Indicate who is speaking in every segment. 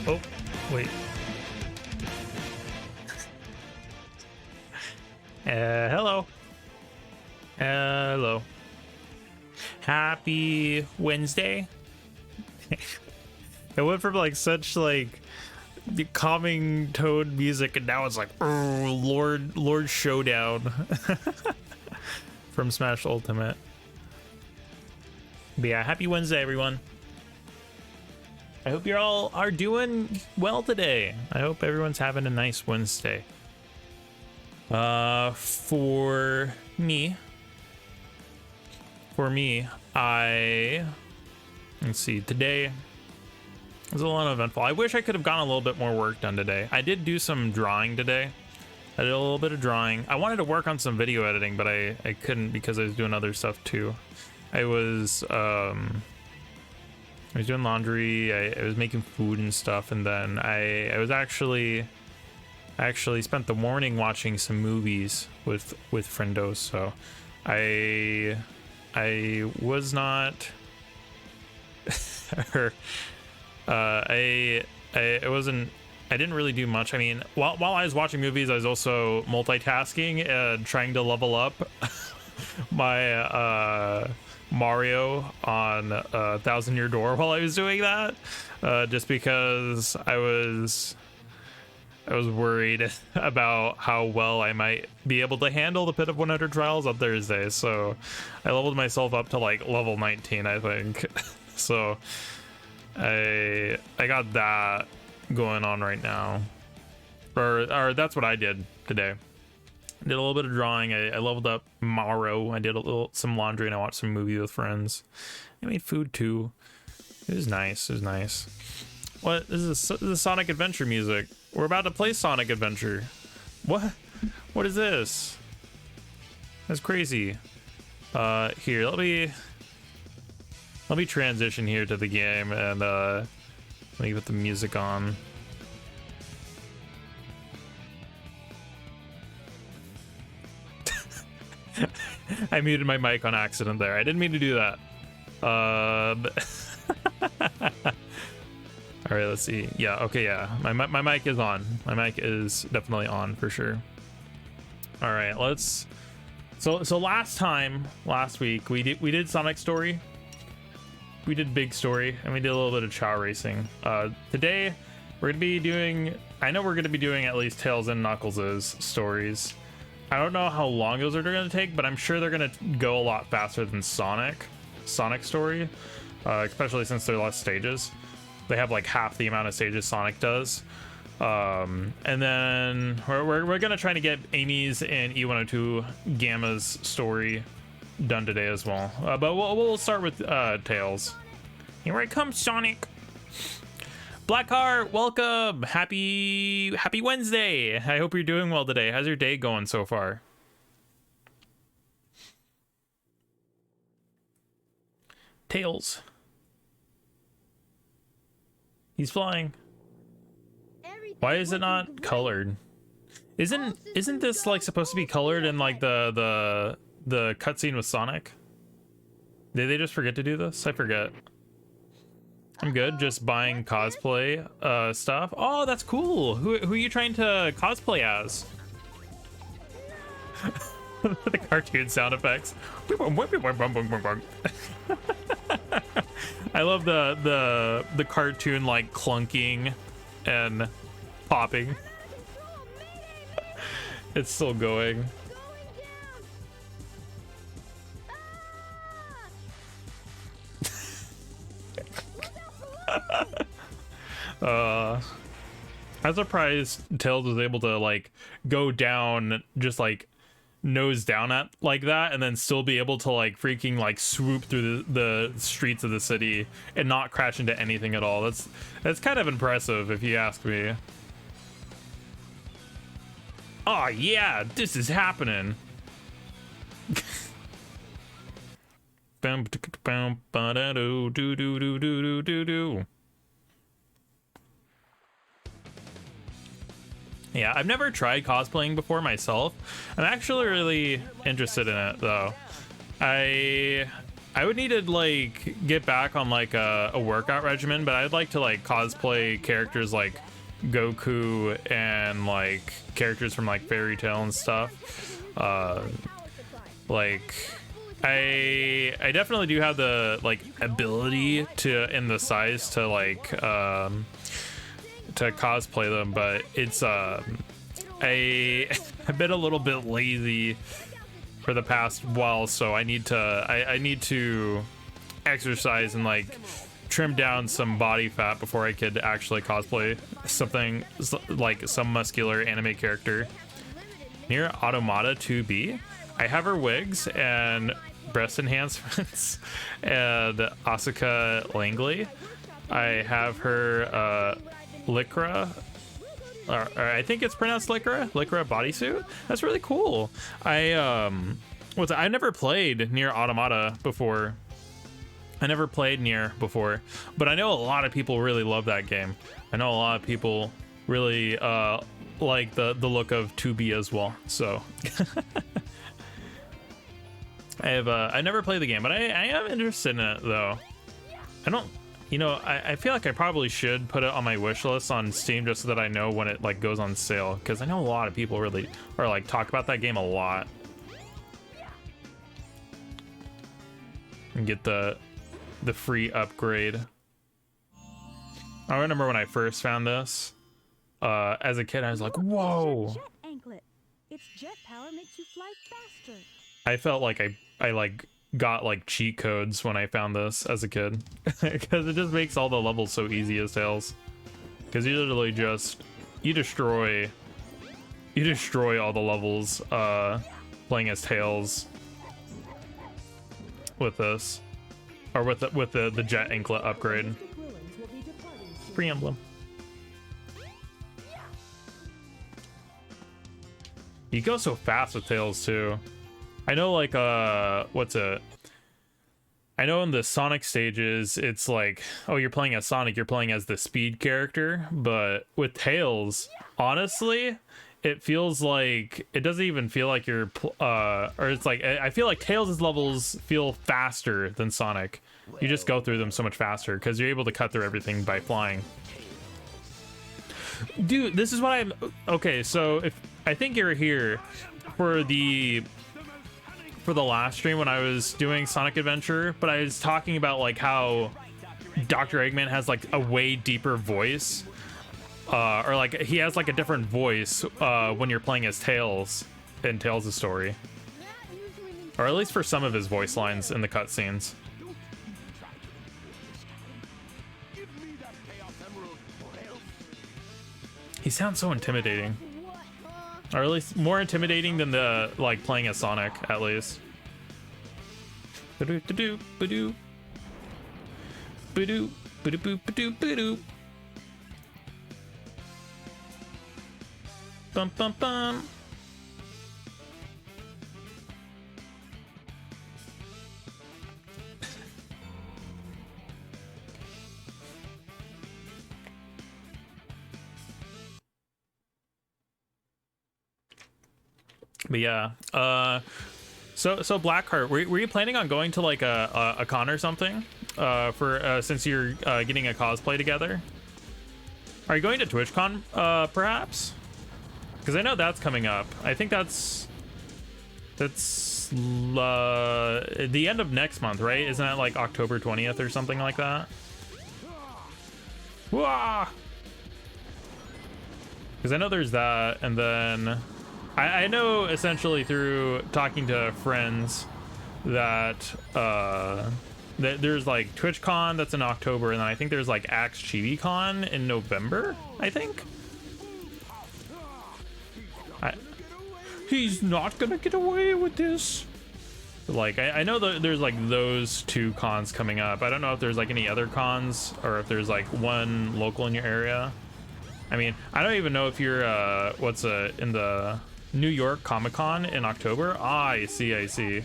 Speaker 1: Oh, wait. Hello. Hello. Happy Wednesday. It went from like such like the calming tone music, and now it's like, oh, Lord Showdown from Smash Ultimate. But yeah, happy Wednesday, everyone. I hope you all are doing well today. I hope everyone's having a nice Wednesday. For me, let's see, today was a lot eventful. I wish I could have gotten a little bit more work done today. I did do some drawing today. I did a little bit of drawing. I wanted to work on some video editing, but I couldn't because I was doing other stuff too. I was doing laundry. I was making food and stuff, and then I actually spent the morning watching some movies with friendos. So I was not I didn't really do much. I mean, while I was watching movies, I was also multitasking and trying to level up my Mario on Thousand Year Door while I was doing that, just because I was worried about how well I might be able to handle the Pit of 100 Trials on Thursday. So I leveled myself up to like level 19, I think. So I got that going on right now, or that's what I did today. I did a little bit of drawing. I leveled up Mario. I did some laundry, and I watched some movie with friends. I made food too. It was nice. It was nice. What? This is Sonic Adventure music. We're about to play Sonic Adventure. What? What is this? That's crazy. Here, let me transition here to the game, and let me put the music on. I muted my mic on accident there. I didn't mean to do that. All right, let's see. Yeah, okay, yeah. My mic is on. My mic is definitely on for sure. All right, let's. So last week we did Sonic Story. We did Big Story, and we did a little bit of Chow Racing. Today we're gonna be doing. I know we're gonna be doing at least Tails and Knuckles' stories. I don't know how long those are gonna take, but I'm sure they're gonna go a lot faster than Sonic Story, especially since they're less stages. They have like half the amount of stages Sonic does. And then we're gonna try to get Amy's and E102 Gamma's story done today as well. But we'll start with Tails. Here I come, Sonic. Blackheart, welcome. Happy Wednesday. I hope you're doing well today. How's your day going so far? Tails. He's flying. Why is it not colored? Isn't this like supposed to be colored in like the cutscene with Sonic? Did they just forget to do this? I forget. I'm good, just buying cosplay stuff. Oh, that's cool. Who are you trying to cosplay as? The cartoon sound effects. I love the cartoon like clunking and popping. It's still going. I'm surprised Tails was able to like go down, just like nose down at like that, and then still be able to like freaking like swoop through the streets of the city and not crash into anything at all. That's kind of impressive if you ask me. Oh yeah, this is happening. Yeah, I've never tried cosplaying before myself. I'm actually really interested in it though. I I would need to like get back on like a workout regimen, but I'd like to like cosplay characters like Goku and like characters from like Fairy Tail and stuff. Like I definitely do have the like ability to and the size to like to cosplay them, but it's I've been a little bit lazy for the past while, so I need to exercise and like trim down some body fat before I could actually cosplay something like some muscular anime character. Near Automata 2B, I have her wigs and breast enhancements and Asuka Langley. I have her Lycra, or I think it's pronounced Lycra bodysuit. That's really cool. I never played Near Automata before. I never played Nier before, but I know a lot of people really love that game. I know a lot of people really like the look of 2B as well. So I never played the game, but I am interested in it though. I don't, you know, I feel like I probably should put it on my wish list on Steam just so that I know when it like goes on sale, because I know a lot of people really are like talk about that game a lot. And get the free upgrade. I remember when I first found this as a kid, I was like, whoa.
Speaker 2: Jet anklet. Its jet power makes you fly faster.
Speaker 1: I felt like I like got like cheat codes when I found this as a kid, because it just makes all the levels so easy as Tails, because you literally just you destroy all the levels playing as Tails with this, or with the jet anklet upgrade. Free emblem. You go so fast with Tails too. I know, like, what's it? I know in the Sonic stages, it's like, oh, you're playing as Sonic, you're playing as the speed character. But with Tails, honestly, it feels like, it doesn't even feel like you're, or it's like, I feel like Tails' levels feel faster than Sonic. You just go through them so much faster because you're able to cut through everything by flying. Dude, this is what I'm, okay, so if, I think you're here for the last stream when I was doing Sonic Adventure, but I was talking about like how Dr. Eggman has like a way deeper voice, or like he has like a different voice when you're playing as Tails in Tails' story, or at least for some of his voice lines in the cutscenes. He sounds so intimidating. Or at least more intimidating than the like playing as Sonic, at least. Ba-do, ba-do, ba-do, ba-do, ba-do, ba-do. Bum bum bum. But yeah, so Blackheart, were you planning on going to like a con or something for since you're getting a cosplay together? Are you going to TwitchCon perhaps? Because I know that's coming up. I think that's the end of next month, right? Isn't that like October 20th or something like that? Wah! Because I know there's that, and then I know essentially through talking to friends that that there's like TwitchCon that's in October, and then I think there's like Axe ChibiCon in November, I think. He's not gonna get away with this. Like I know that there's like those two cons coming up. I don't know if there's like any other cons or if there's like one local in your area. I mean, I don't even know if you're in the New York Comic-Con in October. Ah, I see.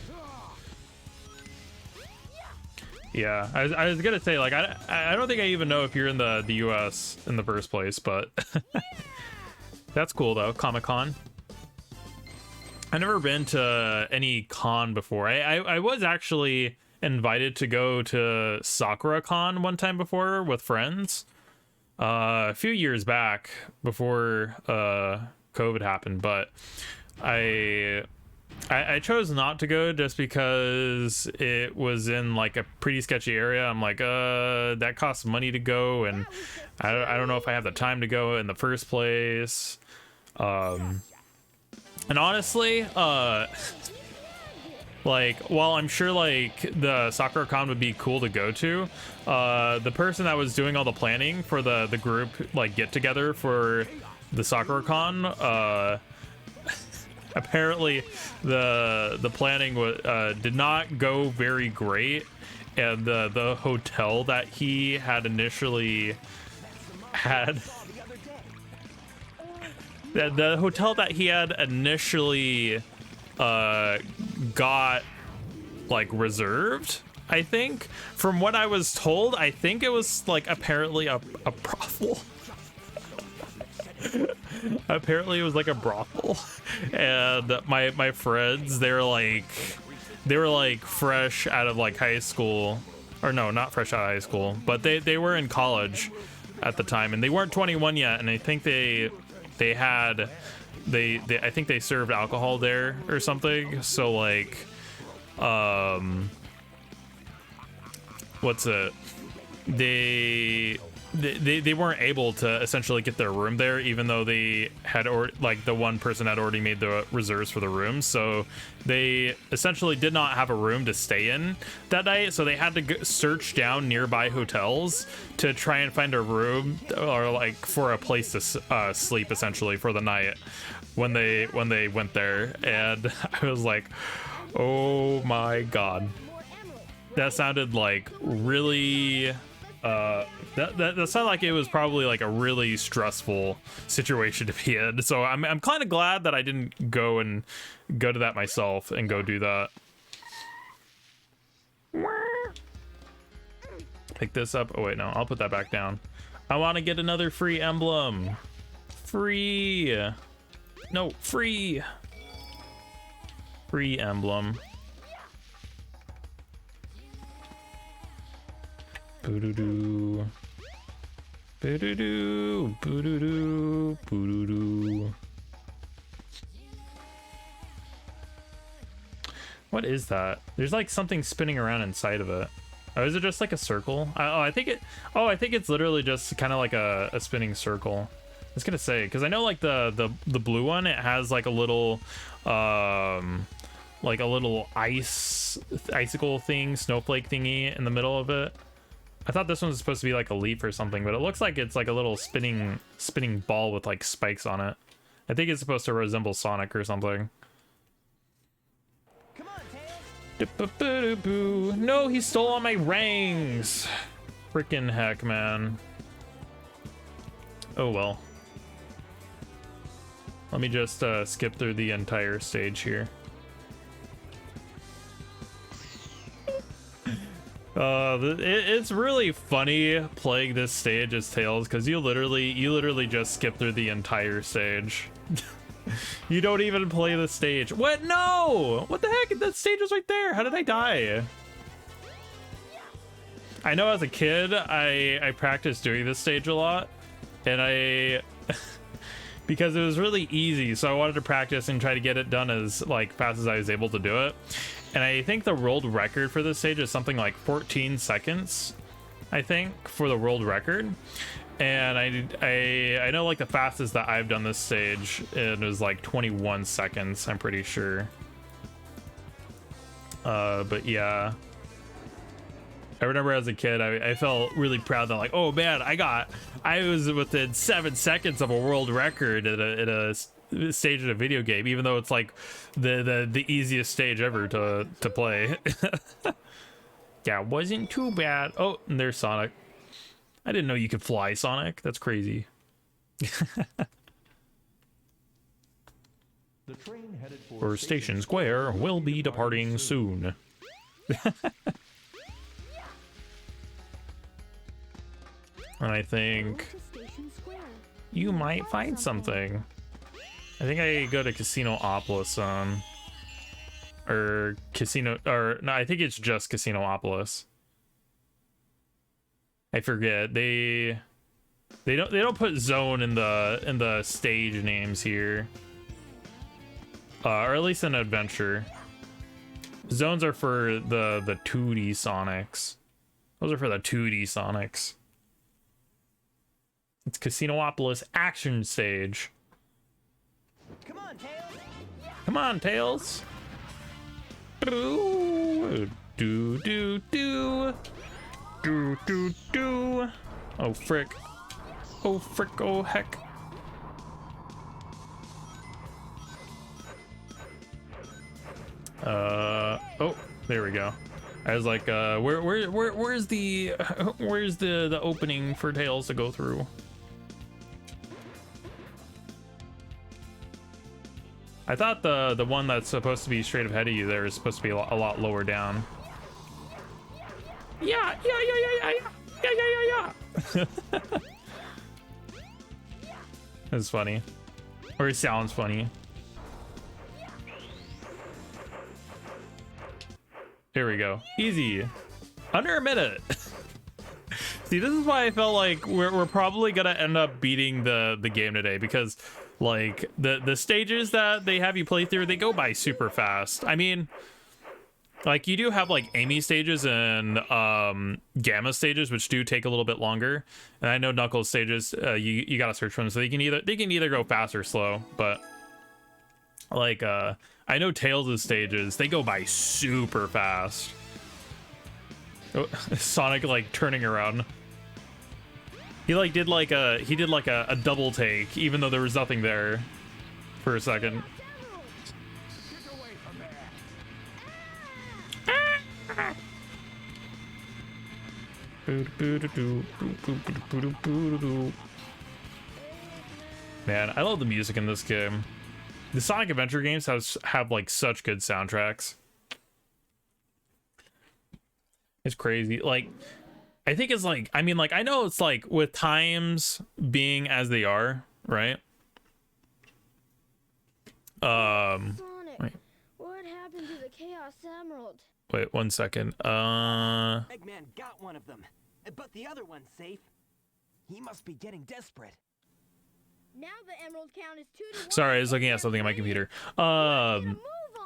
Speaker 1: Yeah, I was gonna say, like, I don't think I even know if you're in the US in the first place, but that's cool though. Comic-Con. I've never been to any con before. I was actually invited to go to SakuraCon one time before with friends, a few years back before COVID happened, but I chose not to go just because it was in like a pretty sketchy area. I'm like, that costs money to go, and I don't know if I have the time to go in the first place. And honestly, like, while I'm sure like the SakuraCon would be cool to go to, the person that was doing all the planning for the group like get together for the SakuraCon, apparently the planning did not go very great, and the hotel that he had initially had the hotel that he had initially got like reserved, I think, from what I was told. I think it was like apparently a brothel. Apparently it was like a brothel, and my friends, they were like fresh out of like high school, or no, not fresh out of high school, but they were in college at the time, and they weren't 21 yet, and I think they I think they served alcohol there or something. So like, what's it? They weren't able to essentially get their room there, even though they had, or like the one person had already made the reserves for the room. So they essentially did not have a room to stay in that night. So they had to search down nearby hotels to try and find a room, or like for a place to sleep essentially for the night when they went there. And I was like, oh my God, that sounded like really that sounded like it was probably like a really stressful situation to be in. So I'm kind of glad that I didn't go to that myself and go do that. Pick this up. Oh wait, no, I'll put that back down. I want to get another free emblem. Free. No, free. Free emblem. Boo-doo-doo. Boo-doo-doo. Boo-doo-doo. Boo-doo-doo. What is that? There's like something spinning around inside of it. Oh, is it just like a circle? I think it's literally just kind of like a spinning circle. I was gonna say, because I know like the blue one, it has like a little icicle thing, snowflake thingy in the middle of it. I thought this one was supposed to be like a leaf or something, but it looks like it's like a little spinning ball with like spikes on it. I think it's supposed to resemble Sonic or something.
Speaker 3: Come on, Tails.
Speaker 1: No, he stole all my rings. Freaking heck, man. Oh well. Let me just skip through the entire stage here. It's really funny playing this stage as Tails, because you literally just skip through the entire stage. You don't even play the stage. What? No! What the heck? That stage was right there. How did I die? I know as a kid, I practiced doing this stage a lot, and because it was really easy, so I wanted to practice and try to get it done as like fast as I was able to do it. And I think the world record for this stage is something like 14 seconds, I think, for the world record. And I know like the fastest that I've done this stage, it was like 21 seconds, I'm pretty sure. But yeah, I remember as a kid, I felt really proud that like, oh man, I was within 7 seconds of a world record at a stage in a video game, even though it's like the easiest stage ever to play. Yeah, wasn't too bad. Oh, and there's Sonic. I didn't know you could fly, Sonic. That's crazy.
Speaker 3: The train headed
Speaker 1: For Station Square will be departing soon. And I think
Speaker 2: Go to Station Square.
Speaker 1: you might find something. I think I go to Casino Opolis. or Casino, or no, I think it's just Casinopolis. I forget. They don't put zone in the stage names here. Or at least in adventure. Zones are for the 2D Sonics. Those are for the 2D Sonics. It's Casinopolis Action Stage.
Speaker 4: Come on, Tails.
Speaker 1: Come on, Tails. Do do do do do do do. Oh frick! Oh frick! Oh heck! Oh, there we go. I was like, where's the opening for Tails to go through? I thought the one that's supposed to be straight ahead of you there is supposed to be a lot lower down. Yeah. It's funny, or it sounds funny. Here we go. Easy. Under a minute. See, this is why I felt like we're probably gonna end up beating the game today, because like the stages that they have you play through, they go by super fast. I mean, like you do have like Amy stages and Gamma stages, which do take a little bit longer. And I know Knuckles stages, you gotta search for them, so they can either go fast or slow. But like I know Tails' stages, they go by super fast. Oh, Sonic like turning around. He did like a double take, even though there was nothing there for a second. Man, I love the music in this game. The Sonic Adventure games have like such good soundtracks. It's crazy. Like, I think it's like, I mean, like, I know it's like with times being as they are, right?
Speaker 5: Sonic,
Speaker 1: wait.
Speaker 5: what happened to the Chaos Emerald?
Speaker 1: Wait 1 second.
Speaker 4: Eggman got one of them, but the other one's safe. He must be getting desperate.
Speaker 5: Now the emerald count is 2-1.
Speaker 1: Sorry, I was looking at something on my computer. What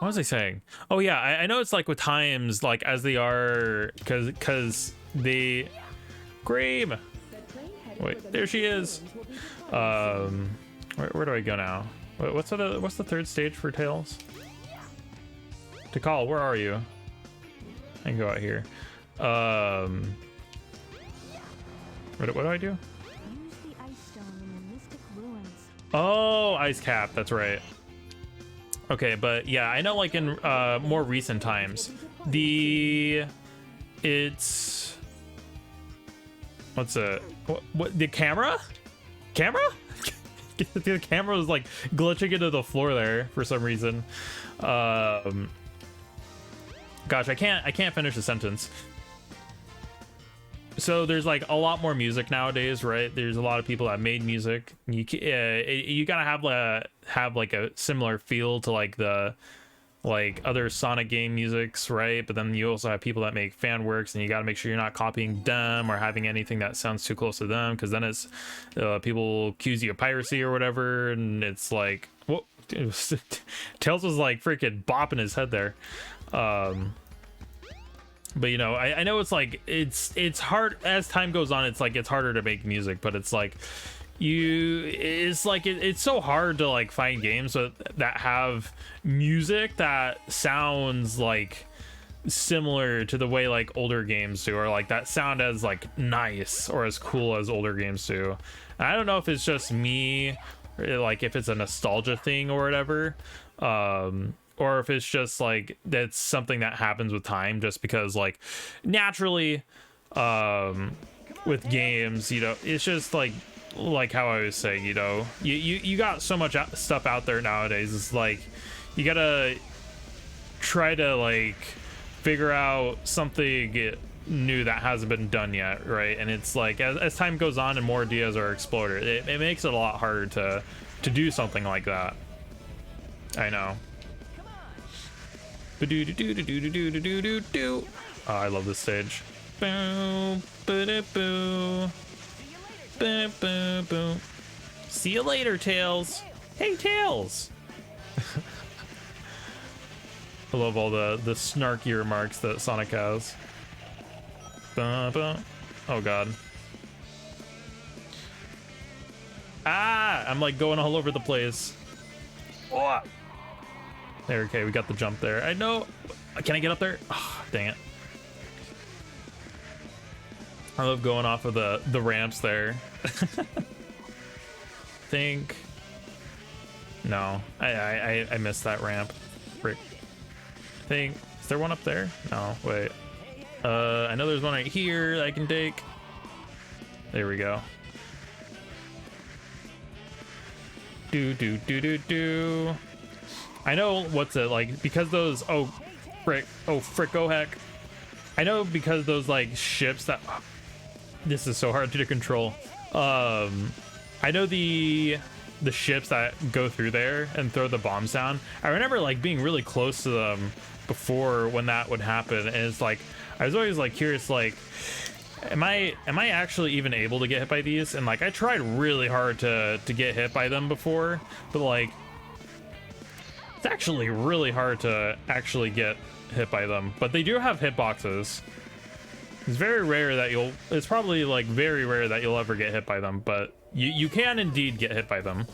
Speaker 1: was I saying? Oh yeah, I know it's like with times, like as they are, because they... Grave! Wait, there she is! Where do I go now? What's the third stage for Tails? Tikal, where are you? I can go out here. What do I do?
Speaker 2: Use the ice stone in the Mystic Ruins.
Speaker 1: Oh, Ice Cap, that's right. Okay, but yeah, I know like in more recent times, it's what's it? What the camera? The camera was like glitching into the floor there for some reason. Gosh, I can't finish the sentence. So there's like a lot more music nowadays, right? There's a lot of people that made music. You gotta have like a similar feel to like the other Sonic game musics, right? But then you also have people that make fan works, and you gotta make sure you're not copying them or having anything that sounds too close to them, because then it's people accuse you of piracy or whatever, and it's like, whoa, Tails was like freaking bopping his head there. But you know, I know it's like it's hard as time goes on. It's like it's harder to make music, but it's like it's so hard to like find games that have music that sounds like similar to the way like older games do, or like that sound as like nice or as cool as older games do. And I don't know if it's just me, or like if it's a nostalgia thing or whatever. Or if it's just like that's something that happens with time, just because like naturally with games, you know, it's just like how I was saying, you know, you got so much stuff out there nowadays. It's like you gotta try to like figure out something new that hasn't been done yet, right? And it's like as time goes on and more ideas are explored, it makes it a lot harder to do something like that. I know. Ba-do-do-do-do-do-do-do-do-do. Oh, I love this stage. Boom, ba-da-boo. Ba-da-boo-boo. See you later, Tails. Hey, Tails. I love all the snarky remarks that Sonic has. Ba-ba. Oh god. Ah! I'm like going all over the place. Oh. There, okay, we got the jump there. I know. Can I get up there? Oh, dang it. I love going off of the ramps there. Think. No, I missed that ramp. Frick. Think. Is there one up there? No, wait. I know there's one right here that I can take. There we go. Do. I know what's it like because those frick oh heck. I know because those like ships that this is so hard to control. I know the ships that go through there and throw the bombs down. I remember like being really close to them before when that would happen, and it's like I was always like curious, like am I actually even able to get hit by these? And like I tried really hard to get hit by them before, but like it's actually really hard to actually get hit by them. But they do have hitboxes. It's very rare that it's probably like very rare that you'll ever get hit by them, but you can indeed get hit by them.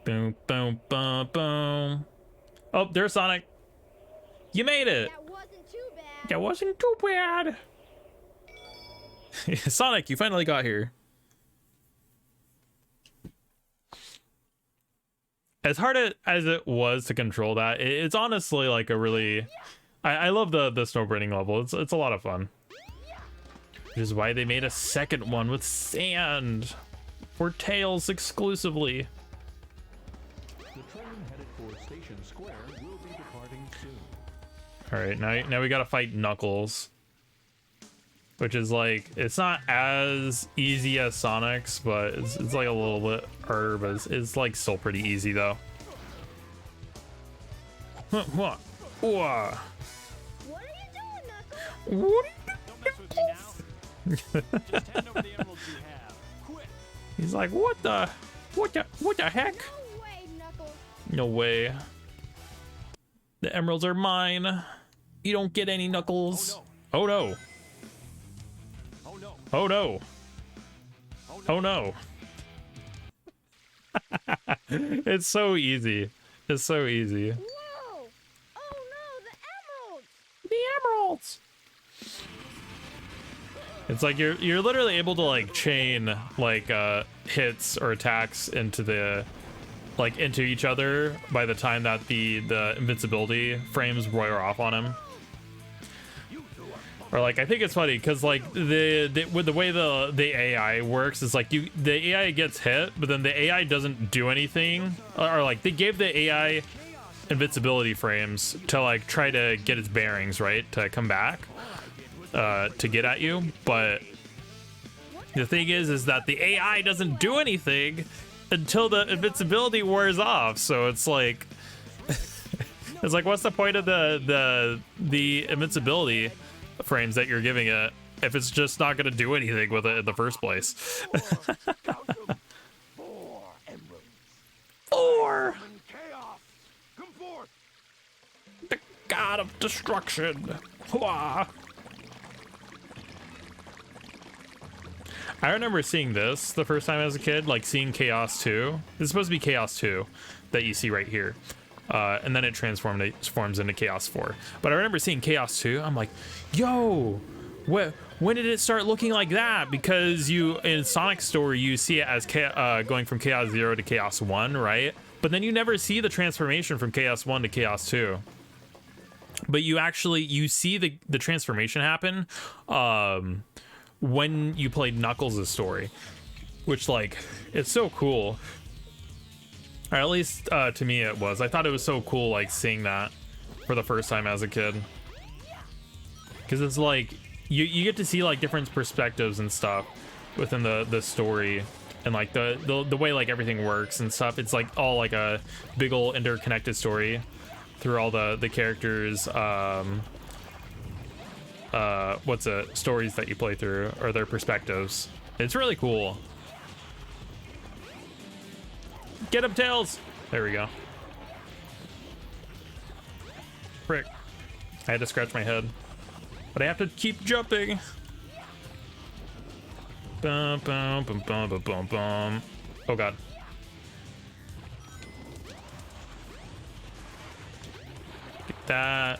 Speaker 1: Boom, boom, boom, boom. Oh, there's Sonic. You made it.
Speaker 5: That wasn't too bad.
Speaker 1: That wasn't too bad. Sonic, you finally got here. As hard as it was to control that, it's honestly like a really... I love the snowboarding level. It's a lot of fun. Which is why they made a second one with sand. For Tails exclusively.
Speaker 3: The train headed for Station Square will be departing soon.
Speaker 1: Alright, now we gotta fight Knuckles. Which is like, it's not as easy as Sonic's, but it's like a little bit harder, but it's like still pretty easy though. What?
Speaker 5: What are you doing, Knuckles?
Speaker 1: What?
Speaker 4: Don't mess with me now. Just hand over the emeralds you have. Quick.
Speaker 1: He's like, what the heck?
Speaker 5: No way, Knuckles.
Speaker 1: No way. The emeralds are mine. You don't get any, Knuckles. Oh no.
Speaker 4: Oh no.
Speaker 1: Oh no. Oh no. It's so easy. It's so easy.
Speaker 5: Whoa! Oh no, the emeralds!
Speaker 1: The emeralds. It's like you're literally able to like chain like hits or attacks into each other by the time that the invincibility frames wear off on him. Or like I think it's funny because like with the way the AI works is like the AI gets hit, but then the AI doesn't do anything, or like they gave the AI invincibility frames to like try to get its bearings right to come back to get at you, but the thing is that the AI doesn't do anything until the invincibility wears off. So it's like it's like what's the point of the invincibility frames that you're giving it if it's just not going to do anything with it in the first place?
Speaker 4: Four emeralds.
Speaker 1: Or
Speaker 4: Chaos. Come forth.
Speaker 1: the god of destruction. Hwah. I remember seeing this the first time as a kid, like seeing Chaos 2. This is supposed to be Chaos 2 that you see right here. And then it transforms into Chaos 4. But I remember seeing Chaos 2. I'm like, yo, when did it start looking like that? Because in Sonic's story, you see it as going from Chaos 0 to Chaos 1, right? But then you never see the transformation from Chaos 1 to Chaos 2. But you see the transformation happen when you played Knuckles' story, which like it's so cool. Or at least to me it was. I thought it was so cool like seeing that for the first time as a kid, because it's like you get to see like different perspectives and stuff within the story and like the way like everything works and stuff. It's like all like a big old interconnected story through all the characters. What's it? Stories that you play through or their perspectives. It's really cool. Get him, Tails! There we go. Frick. I had to scratch my head. But I have to keep jumping. Bum, bum, bum, bum, bum, bum, bum. Oh god. Get that.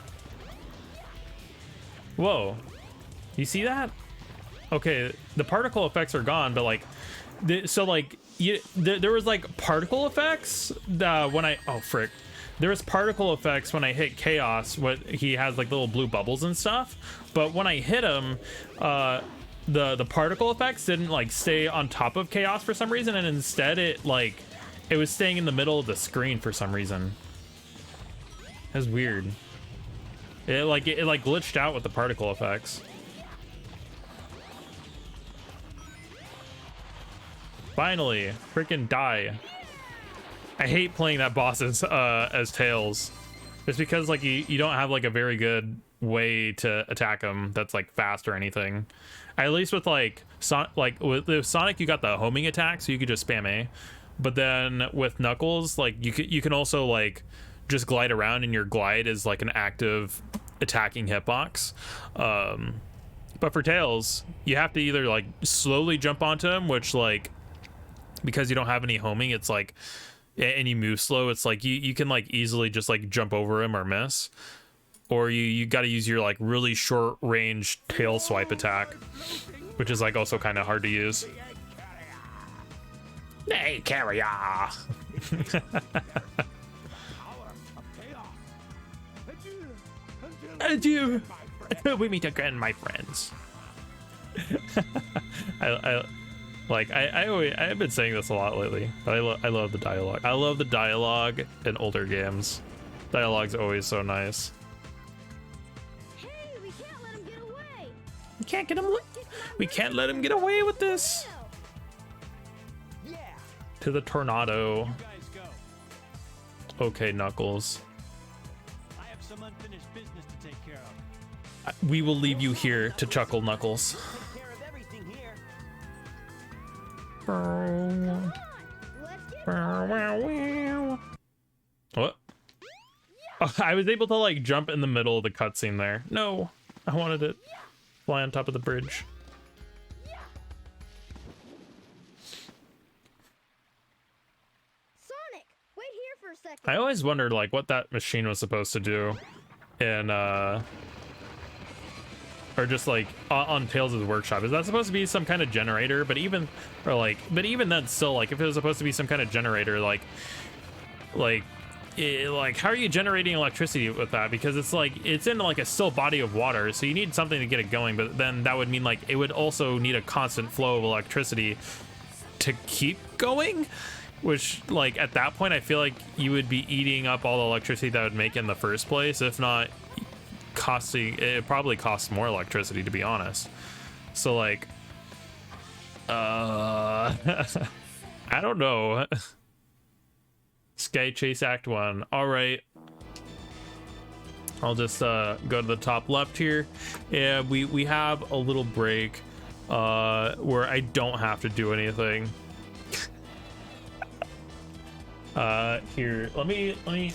Speaker 1: Whoa. You see that? Okay, the particle effects are gone, but like, so like, there was like particle effects when I, oh frick. There was particle effects when I hit Chaos. What he has like little blue bubbles and stuff, but when I hit him, the particle effects didn't like stay on top of Chaos for some reason, and instead it was staying in the middle of the screen for some reason. That's weird. It glitched out with the particle effects. Finally, freaking die. I hate playing that boss as Tails. It's because like you don't have like a very good way to attack him that's like fast or anything. At least with like with Sonic, you got the homing attack, so you could just spam A. But then with Knuckles, like you can also like just glide around, and your glide is like an active attacking hitbox. But for Tails, you have to either like slowly jump onto him, which like, because you don't have any homing, it's like, and you move slow, it's like you can like easily just like jump over him or miss, or you got to use your like really short range tail swipe attack, which is like also kind of hard to use. Hey, carrier. Adieu. We meet again, my friends. I've been saying this a lot lately, but I love the dialogue. I love the dialogue in older games. Dialogue's always so nice.
Speaker 5: Hey, we can't let him get away.
Speaker 1: We can't let him get away with this.
Speaker 4: Yeah.
Speaker 1: To the tornado.
Speaker 6: Guys go.
Speaker 1: Okay, Knuckles.
Speaker 6: I have some unfinished business to take care of.
Speaker 1: We will leave you here to chuckle, Knuckles.
Speaker 4: Take care of everything here.
Speaker 5: Come on, let's get
Speaker 1: What? Oh, I was able to like jump in the middle of the cutscene there. No, I wanted to fly on top of the bridge.
Speaker 5: Sonic, wait here for a second.
Speaker 1: I always wondered like what that machine was supposed to do in or just like on Tails' workshop. Is that supposed to be some kind of generator? But even then still, like if it was supposed to be some kind of generator, like how are you generating electricity with that? Because it's like it's in like a still body of water, so you need something to get it going, but then that would mean like it would also need a constant flow of electricity to keep going, which like at that point I feel like you would be eating up all the electricity that would make in the first place. If not it probably costs more electricity, to be honest. So like I don't know. Sky Chase Act 1. All right, I'll just go to the top left here, and we have a little break where I don't have to do anything. Here, let me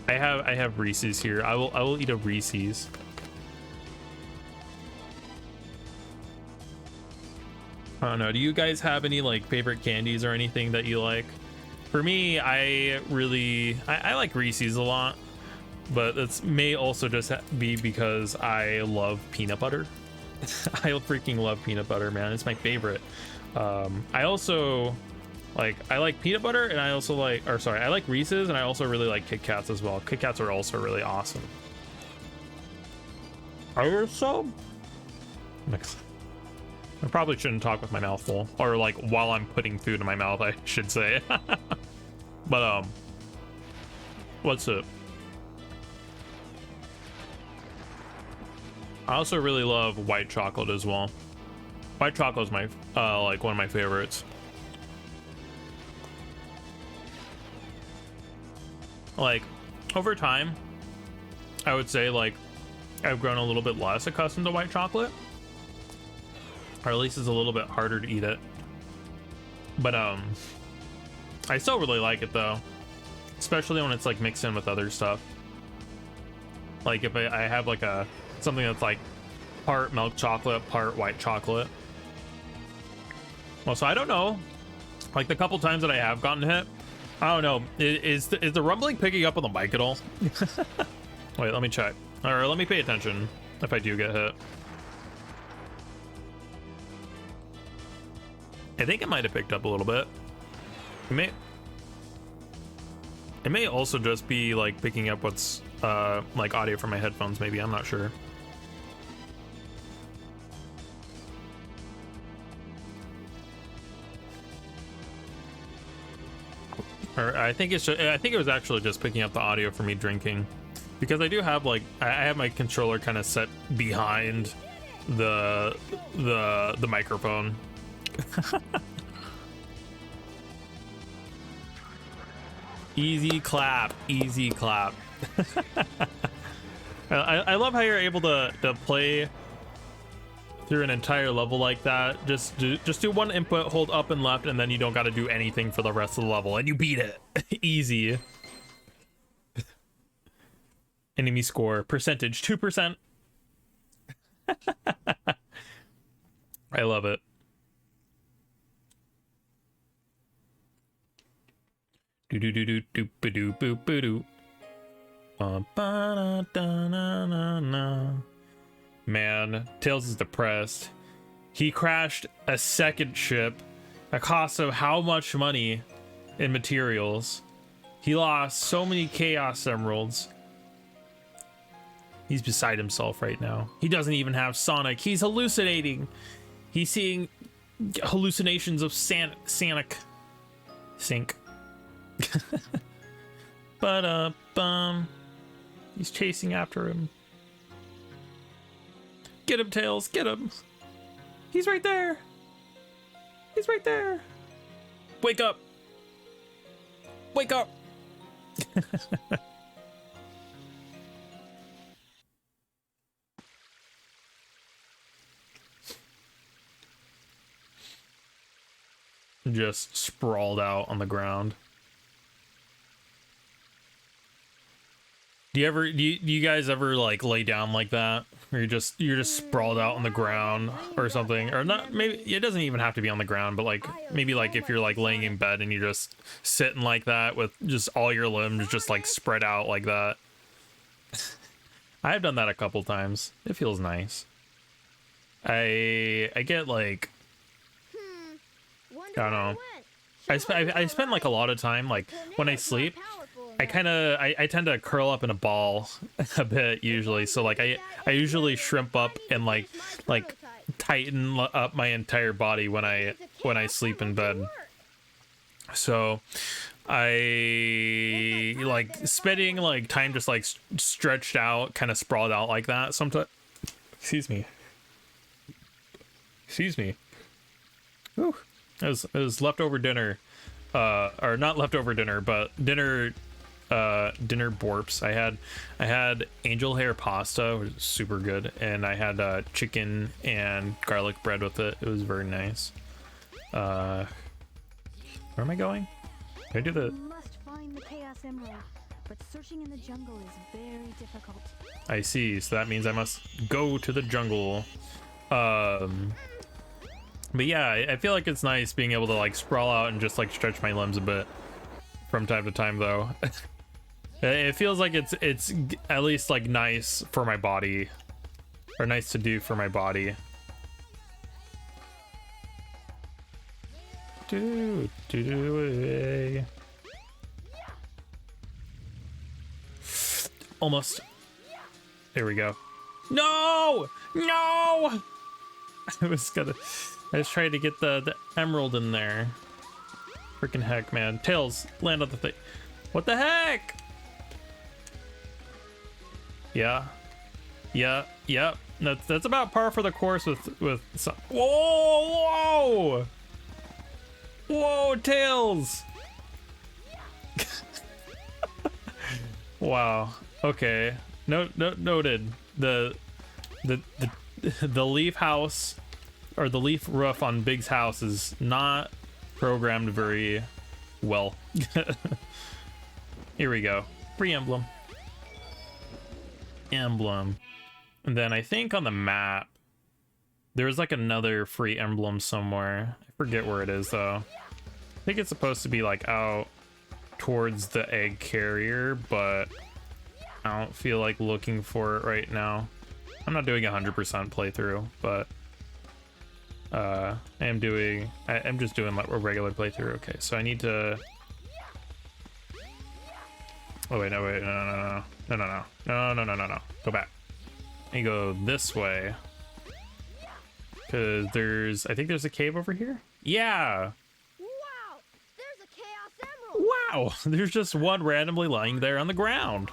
Speaker 1: I have Reese's here. I will eat a Reese's. I don't know. Do you guys have any like favorite candies or anything that you like? For me, I like Reese's a lot, but that may also just be because I love peanut butter. I freaking love peanut butter, man. It's my favorite. I also I like peanut butter, and I also I like Reese's, and I also really like Kit Kats as well. Kit Kats are also really awesome. Are you so? Next. I probably shouldn't talk with my mouth full, or like while I'm putting food in my mouth, I should say. But what's up? I also really love white chocolate as well. White chocolate's my like one of my favorites. Like over time, I would say like I've grown a little bit less accustomed to white chocolate, or at least it's a little bit harder to eat it. But I still really like it though, especially when it's like mixed in with other stuff. Like if I have like something that's like part milk chocolate, part white chocolate. Well, so I don't know. Like the couple times that I have gotten hit, I don't know. Is the rumbling picking up on the mic at all? Wait, let me check. Or let me pay attention if I do get hit. I think it might have picked up a little bit. It may also just be like picking up what's like audio from my headphones, maybe. I'm not sure. Or I think it was actually just picking up the audio for me drinking, because I do have like I have my controller kind of set behind the microphone. Easy clap, easy clap. I love how you're able to play through an entire level like that. Just do one input, hold up and left, and then you don't got to do anything for the rest of the level, and you beat it. Easy. Enemy score percentage 2%. I love it. Do do do do do ba do boo boo do. Man, Tails is depressed. He crashed a second ship, a cost of how much money in materials. He lost so many Chaos Emeralds. He's beside himself right now. He doesn't even have Sonic. He's hallucinating. He's seeing hallucinations of Sonic. Sink. But he's chasing after him. Get him, Tails, get him. He's right there. He's right there. Wake up. Wake up. Just sprawled out on the ground. Do you guys ever like lay down like that? Or you're just sprawled out on the ground or something? Or not, maybe it doesn't even have to be on the ground, but like maybe like if you're like laying in bed and you're just sitting like that with just all your limbs just like spread out like that. I've done that a couple times. It feels nice. I get like I don't know. I spend like a lot of time like when I sleep. I tend to curl up in a ball a bit usually. So like I usually shrimp up and like tighten up my entire body when I sleep in bed. So I like spending like time just like stretched out, kind of sprawled out like that sometimes. Excuse me. Whew. It was leftover dinner, or not leftover dinner, but dinner borps. I had angel hair pasta, which is super good, and I had chicken and garlic bread with it. It was very nice. Where am I going? Can I do the?
Speaker 2: You must find the Chaos Emerald, but searching in the jungle is very difficult.
Speaker 1: I see. So that means I must go to the jungle. But yeah, I feel like it's nice being able to like sprawl out and just like stretch my limbs a bit from time to time, though. It feels like it's at least like nice for my body, or nice to do for my body. Almost. There we go. No! I was trying to get the emerald in there. Freaking heck, man. Tails, land on the thing. What the heck? Yeah. That's about par for the course with some. Whoa, whoa, Tails. Wow. Okay. Noted. The leaf house, or the leaf roof on Big's house, is not programmed very well. Here we go. Free emblem. Emblem. And then I think on the map there's like another free emblem somewhere. I forget where it is though. I think it's supposed to be like out towards the egg carrier, but I don't feel like looking for it right now. I'm not doing 100% playthrough, but I'm just doing like a regular playthrough. Okay, so I need to. Oh wait, no, no. Go back. I go this way, cause I think there's a cave over here. Yeah.
Speaker 5: Wow, there's a Chaos Emerald.
Speaker 1: Wow, there's just one randomly lying there on the ground.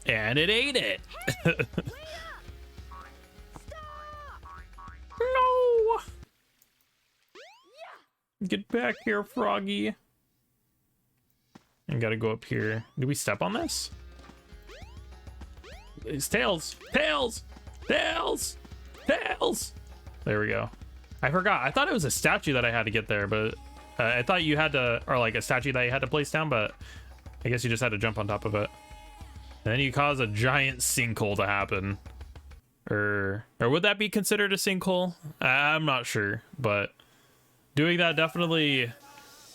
Speaker 1: And it ate it. No. Get back here, Froggy. I gotta go up here. Do we step on this? It's Tails. Tails. Tails. Tails. There we go. I forgot. I thought it was a statue that I had to get there, but I thought you had to, or like a statue that you had to place down, but I guess you just had to jump on top of it. And then you cause a giant sinkhole to happen. Or would that be considered a sinkhole? I'm not sure, but doing that definitely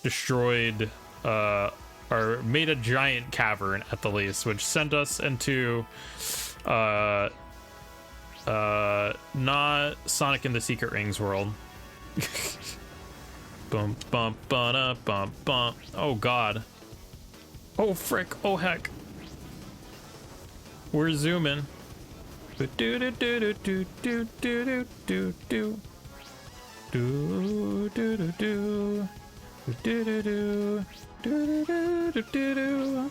Speaker 1: destroyed or made a giant cavern at the least, which sent us into not Sonic and the Secret Rings world. Bum bum bum bum bum. Oh god. Oh frick. Oh heck. We're zooming. Do do do do do do do do do do do do do do do do do do do do.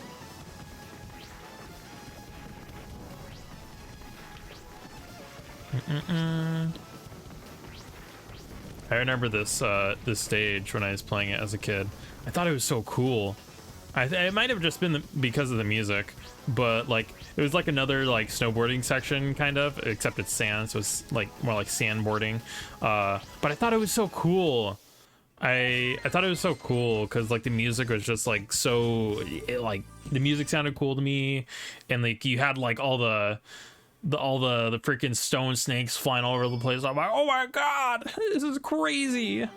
Speaker 1: I remember this this stage when I was playing it as a kid. I thought it was so cool. It might have just been because of the music, but like it was like another like snowboarding section kind of, except it's sand, so it's like more like sandboarding. But I thought it was so cool. I thought it was so cool because like the music was just like so like the music sounded cool to me, and like you had like all the freaking stone snakes flying all over the place. I'm like, oh my god, this is crazy.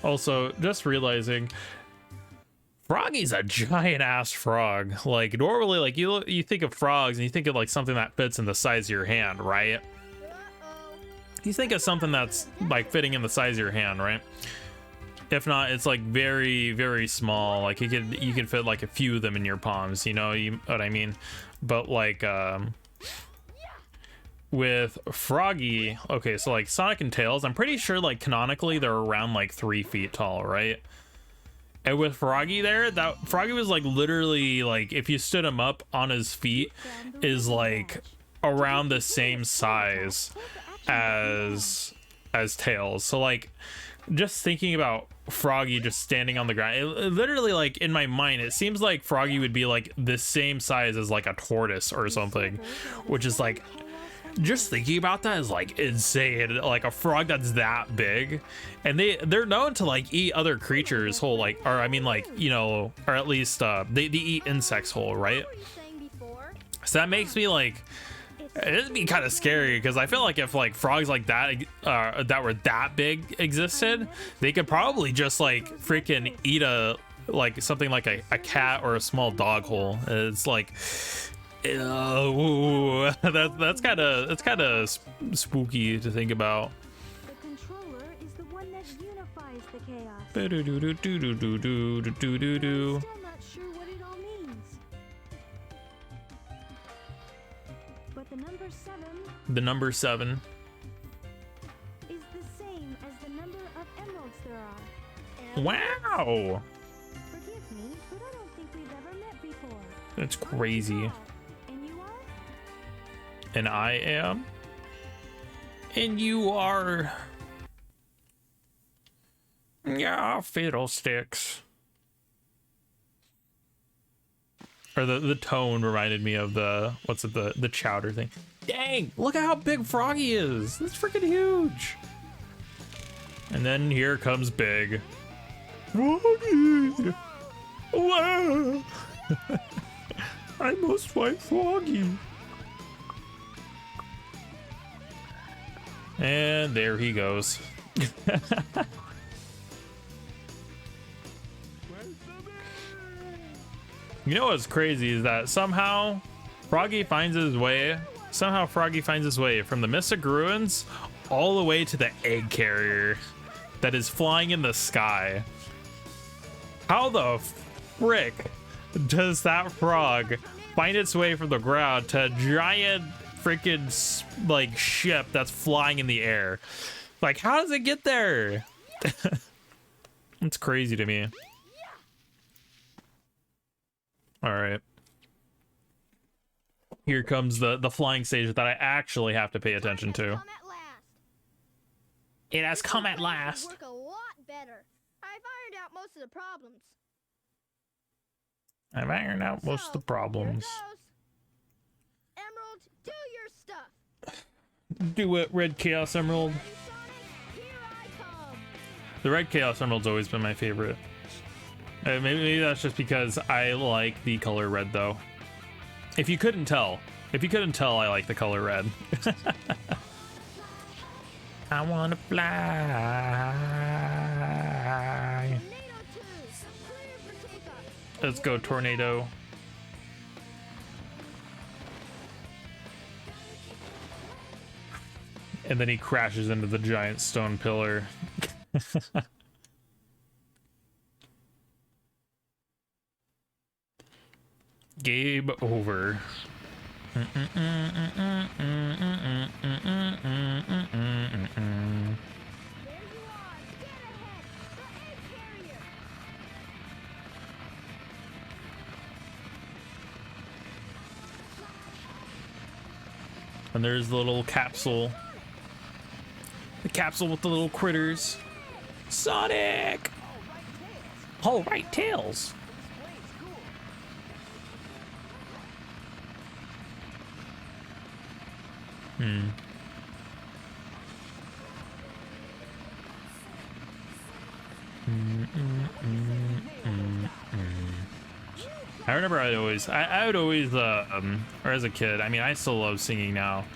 Speaker 1: Also, just realizing Froggy's a giant ass frog. Like normally, like you think of frogs and you think of like something that fits in the size of your hand, right? You think of something that's like fitting in the size of your hand, right? If not, it's like very, very small. Like you could fit like a few of them in your palms, you know what I mean? But like with Froggy, okay, so like Sonic and Tails, I'm pretty sure like canonically they're around like 3 feet tall, right? And with Froggy there, that Froggy was like literally like if you stood him up on his feet is like around the same size as Tails. So like just thinking about Froggy just standing on the ground, it literally like in my mind it seems like Froggy would be like the same size as like a tortoise or something, which is like just thinking about that is like insane. Like a frog that's that big, and they're known to like eat other creatures whole, like, or I mean like, you know, or at least they eat insects whole, right? So that makes me like it'd be kind of scary because I feel like if like frogs like that that were that big existed, they could probably just like freaking eat like something like a cat or a small dog whole. It's like ooh, that's kind of spooky to think about.
Speaker 2: The controller is the one that unifies the chaos.
Speaker 1: Do-do-do-do-do-do-do-do-do.
Speaker 2: Still not sure what it all means. But the number 7 is the same as the number of emeralds there are.
Speaker 1: Wow.
Speaker 2: Forgive me, but I don't think we've ever met before.
Speaker 1: That's crazy.
Speaker 2: And you are?
Speaker 1: And I am. And you are. Yeah, fiddlesticks. Or the tone reminded me of the, what's it, the chowder thing. Dang, look at how big Froggy is. That's freaking huge. And then here comes Big. Froggy! Wow! I must fight Froggy. And there he goes. You know what's crazy is that somehow Froggy finds his way from the Mystic Ruins all the way to the egg carrier that is flying in the sky. How the frick does that frog find its way from the ground to a giant freaking like ship that's flying in the air? Like, how does it get there? It's crazy to me. All right. Here comes the flying stage that I actually have to pay attention to. It has come at last.
Speaker 5: Work a lot better. I've ironed out most of the problems.
Speaker 1: I've ironed out most of the problems.
Speaker 5: Here goes. Emerald, do your stuff.
Speaker 1: Do it, Red Chaos Emerald.
Speaker 5: Ready, Sonic? Here I come.
Speaker 1: The Red Chaos Emerald's always been my favorite. Maybe that's just because I like the color red, though. If you couldn't tell, I like the color red. I wanna fly.
Speaker 5: Tornado 2, clear for takeoff.
Speaker 1: Let's go, Tornado. And then he crashes into the giant stone pillar. Game over.
Speaker 5: There you are. Get ahead. The egg carrier.
Speaker 1: And there's the little capsule. The capsule with the little critters. Sonic! All right, Tails. I remember I would always, or as a kid, I mean, I still love singing now,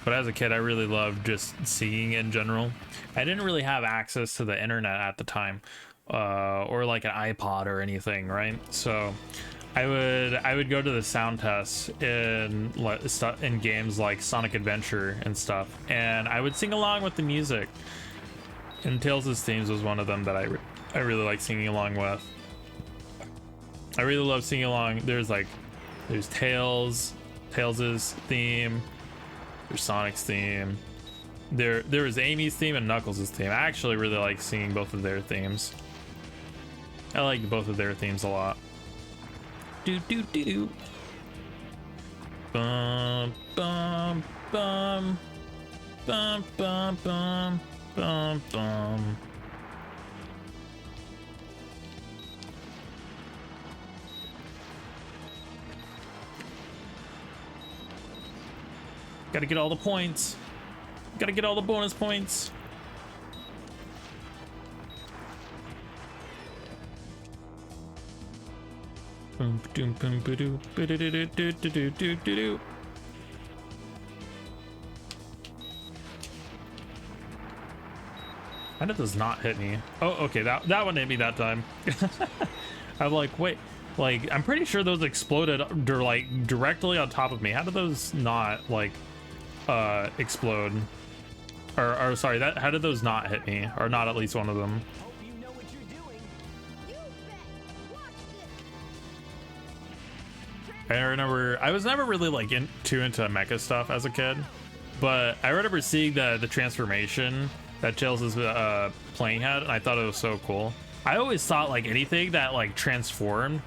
Speaker 1: but as a kid, I really loved just singing in general. I didn't really have access to the internet at the time, or like an iPod or anything, right? So I would go to the sound tests in games like Sonic Adventure and stuff, and I would sing along with the music. And Tails' themes was one of them that I really like singing along with. I really love singing along. There's Tails' theme, there's Sonic's theme, there was Amy's theme and Knuckles' theme. I actually really like singing both of their themes. I like both of their themes a lot. Do do do do. Bum bum bum bum bum bum bum bum. Gotta get all the points. Gotta get all the bonus points. Boom, boom, boom, ba-doo, ba-do-do-do-do-do-do-do-do. How did this not hit me? Oh, okay, that one hit me that time. I'm like, wait, like, I'm pretty sure those exploded like directly on top of me. How did those not like explode? Or sorry, how did those not hit me? Or not at least one of them?
Speaker 4: Hope you know what you're doing.
Speaker 5: You bet. Watch this.
Speaker 1: I remember I was never really like too into mecha stuff as a kid, but I remember seeing the transformation that Tails' plane had, and I thought it was so cool. I always thought like anything that like transformed,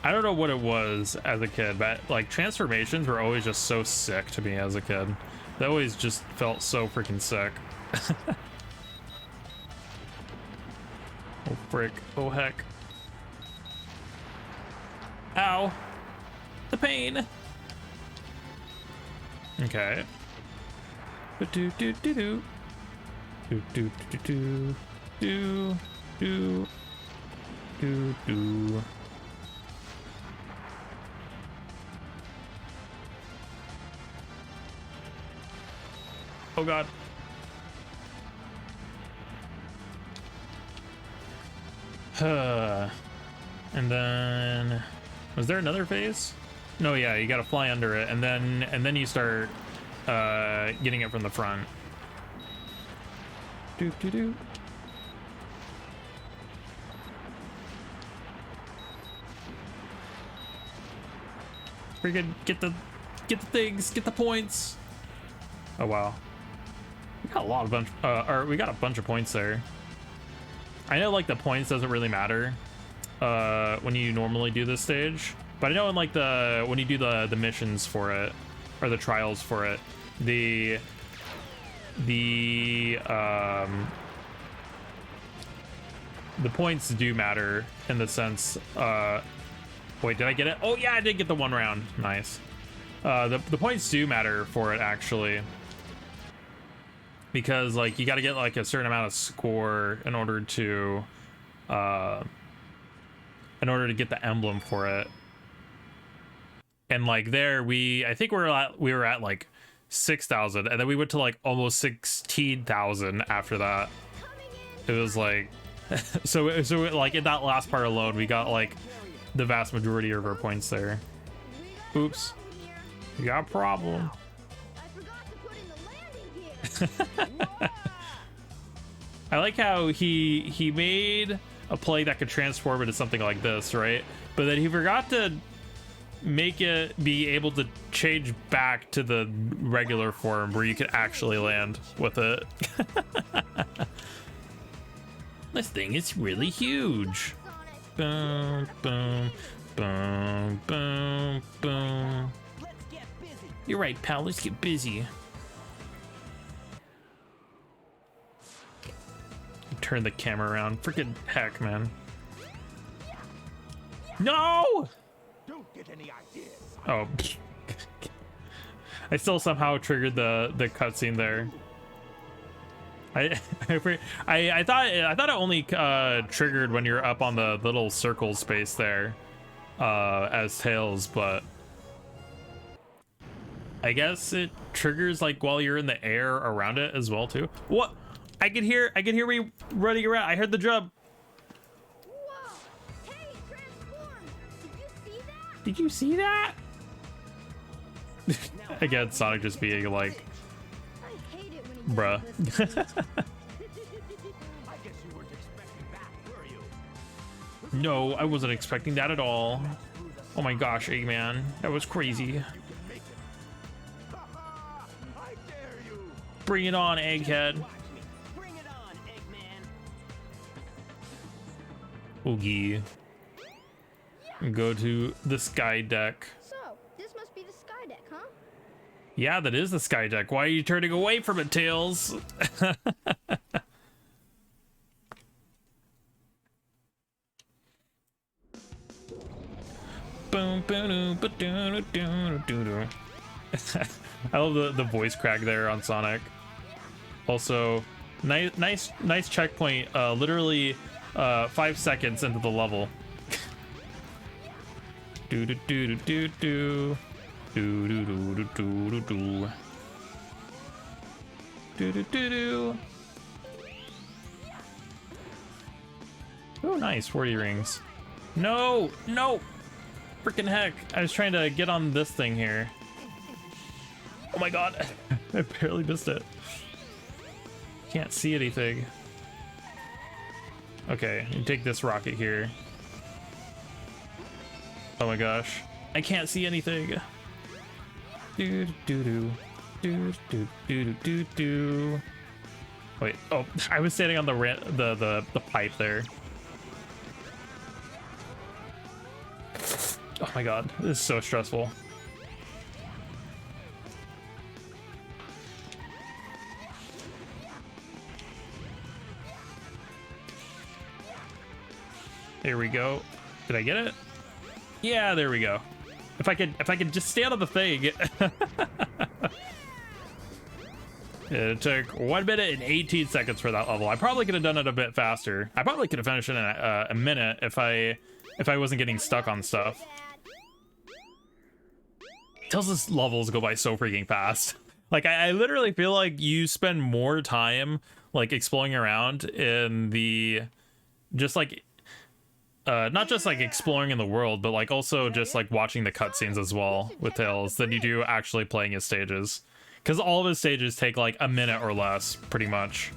Speaker 1: I don't know what it was as a kid, but like transformations were always just so sick to me as a kid. They always just felt so freaking sick. Oh frick, oh heck. Ow, the pain. Okay. Do do do do do do do do do do do do. Oh god. And then was there another phase? No, yeah, you gotta fly under it and then you start getting it from the front. Do do do. Freaking get the things, get the points. Oh wow. We got a bunch of points there. I know like the points doesn't really matter when you normally do this stage, but I know in like when you do the missions for it or the trials for it, the points do matter in the sense wait, did I get it? Oh yeah, I did get the one round. Nice. The points do matter for it actually, because like you got to get like a certain amount of score in order to get the emblem for it. And like there I think we were at like 6,000, and then we went to like almost 16,000 after that. It was like so like in that last part alone we got like the vast majority of our points there. Oops, you got a problem. I like how he made a play that could transform into something like this, right? But then he forgot to make it be able to change back to the regular form where you could actually land with it. This thing is really huge. Boom, boom, boom, boom, boom. You're right, pal. Let's get busy. Turn the camera around. Freaking heck, man. No!
Speaker 3: Don't get any ideas.
Speaker 1: Oh. I still somehow triggered the cutscene there. I thought it only triggered when you're up on the little circle space there as Tails, but I guess it triggers like while you're in the air around it as well too. What? I can hear me running around. I heard the jump.
Speaker 5: Whoa! Hey, it transformed!
Speaker 1: Did you see that? Again, Sonic just being like,
Speaker 5: I hate it when he
Speaker 1: bruh.
Speaker 5: does this.
Speaker 3: I guess you weren't expecting that, were you?
Speaker 1: No, I wasn't expecting that at all. Oh my gosh, Eggman, that was crazy.
Speaker 3: You can make it. Ha ha! I dare you!
Speaker 1: Bring it on, Egghead.
Speaker 4: Watch me. Bring it on, Eggman.
Speaker 1: Oogie. Go to the sky deck.
Speaker 5: So, this must be the sky deck, huh?
Speaker 1: Yeah, that is the sky deck. Why are you turning away from it, Tails? Boom, boom, ba-doo-doo-doo-doo-doo. I love the voice crack there on Sonic. Also, nice checkpoint. Literally 5 seconds into the level. Do do do do do do do do do do do do do do do. Oh, nice 40 rings. No, no, freaking heck! I was trying to get on this thing here. Oh my god, I barely missed it. Can't see anything. Okay, you take this rocket here. Oh my gosh, I can't see anything. Do do do do do do do do. Wait, oh, I was standing on the pipe there. Oh my god, this is so stressful. Here we go. Did I get it? Yeah, there we go. If I could just stay out of the thing. It took 1 minute and 18 seconds for that level. I probably could have done it a bit faster. I probably could have finished it in a minute if I wasn't getting stuck on stuff. Tails' levels go by so freaking fast. Like I literally feel like you spend more time like exploring around in the just like not just like exploring in the world, but like also just like watching the cutscenes as well with Tails than you do actually playing his stages. Because all of his stages take like a minute or less, pretty much.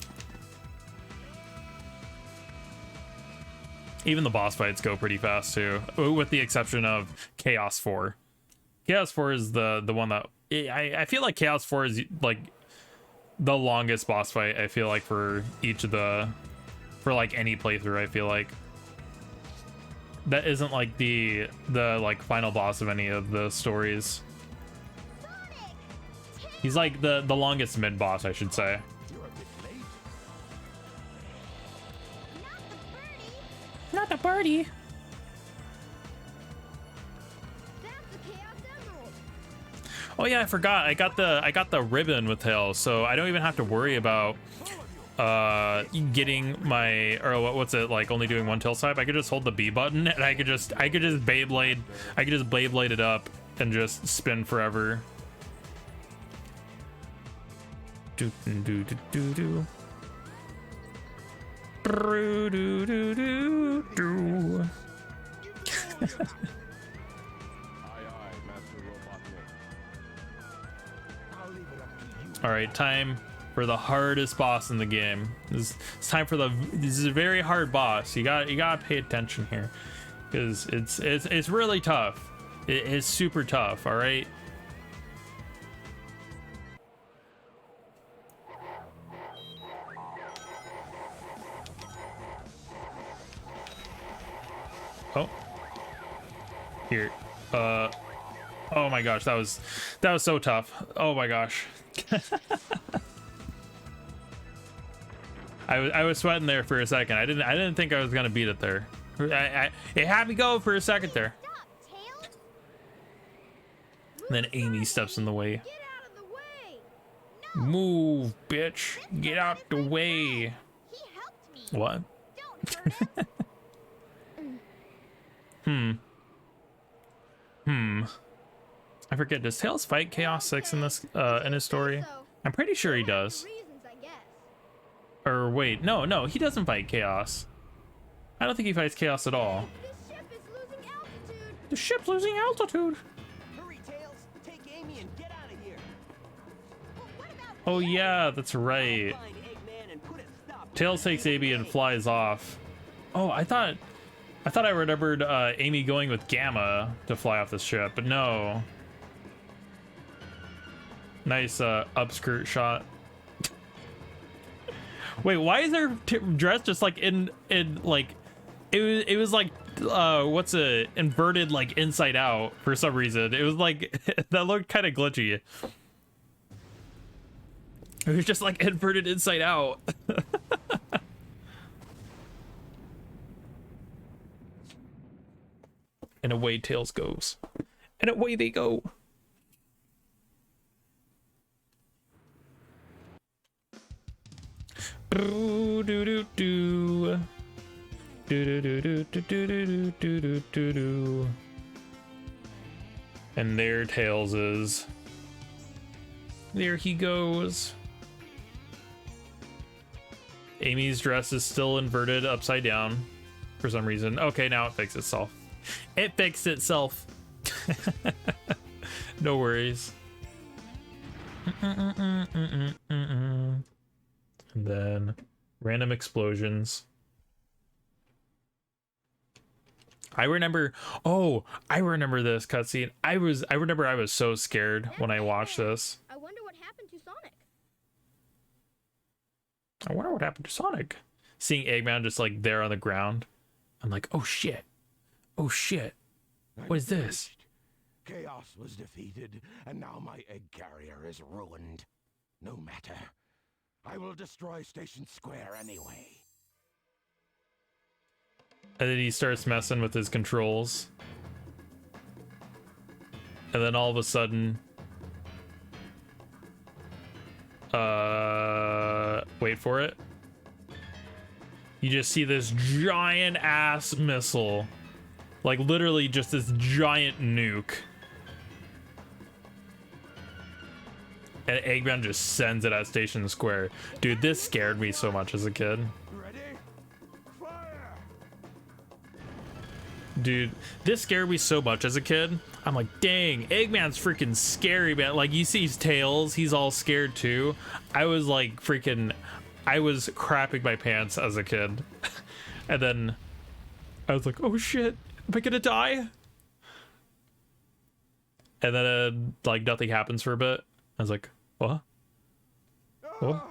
Speaker 1: Even the boss fights go pretty fast too, with the exception of Chaos 4. Chaos 4 is the one that I feel like Chaos 4 is like the longest boss fight. I feel like for each of for like any playthrough. I feel like that isn't like the like final boss of any of the stories. He's like the longest mid boss, I should say.
Speaker 3: You're a bit late.
Speaker 1: Not the birdie.
Speaker 5: That's the Chaos Emerald.
Speaker 1: Oh yeah, I forgot. I got the ribbon with Tails, so I don't even have to worry about getting my, or what's it like, only doing one Tails type. I could just hold the B button and I could just Beyblade it up and just spin forever. Do do do do do. Do do do do do. All right, time for the hardest boss in the game. It's time for this is a very hard boss. You gotta pay attention here, because it's really tough. It's super tough. All right. Oh, here. Oh my gosh, that was so tough. Oh my gosh. I was sweating there for a second. I didn't think I was gonna beat it there. It had me go for a second there.
Speaker 5: Stop, Tails.
Speaker 1: And then Amy steps in the way.
Speaker 5: Get out of the way. No,
Speaker 1: Move, bitch. Get out the way.
Speaker 5: he helped me.
Speaker 1: What?
Speaker 5: Don't hurt us.
Speaker 1: I forget. Does Tails fight Chaos 6 in this in his story?
Speaker 5: So,
Speaker 1: I'm pretty sure he does.
Speaker 5: reasons, I guess.
Speaker 1: Or wait, no, he doesn't fight Chaos. I don't think he fights Chaos at all.
Speaker 5: This ship is losing altitude.
Speaker 1: The ship's losing altitude.
Speaker 4: Hurry, Tails. Take Amy and get out of here.
Speaker 5: What about
Speaker 1: Oh yeah, that's right.
Speaker 4: Find Eggman and put a stop to
Speaker 1: Tails
Speaker 4: this
Speaker 1: takes Amy and flies off. Oh, I thought I remembered Amy going with Gamma to fly off this ship, but no. Nice upskirt shot. Wait, why is their dress just like in like it was like what's a inverted like inside out for some reason. It was like that looked kind of glitchy. It was just like inverted inside out. And away Tails goes. And away they go. Do do do do. Do do do do do do do do do do. And there Tails is. There he goes. Amy's dress is still inverted upside down for some reason. Okay, now it fixed itself. It fixed itself. No worries. And then random explosions. I remember this cutscene. I remember I was so scared when I watched this.
Speaker 5: I wonder what happened to Sonic.
Speaker 1: I wonder what happened to Sonic. Seeing Eggman just like there on the ground. I'm like, oh shit. Oh shit. What is this?
Speaker 7: Chaos was defeated, and now my egg carrier is ruined. No matter. I will destroy Station Square anyway.
Speaker 1: And then he starts messing with his controls. And then all of a sudden... wait for it. You just see this giant ass missile. Like literally just this giant nuke. And Eggman just sends it at Station Square. Dude, this scared me so much as a kid.
Speaker 7: Ready? Fire!
Speaker 1: Dude, this scared me so much as a kid. I'm like, dang, Eggman's freaking scary, man. Like, you see his Tails, he's all scared too. I was like freaking, I was crapping my pants as a kid. And then I was like, oh shit, am I gonna die? And then like nothing happens for a bit. I was like, what? What?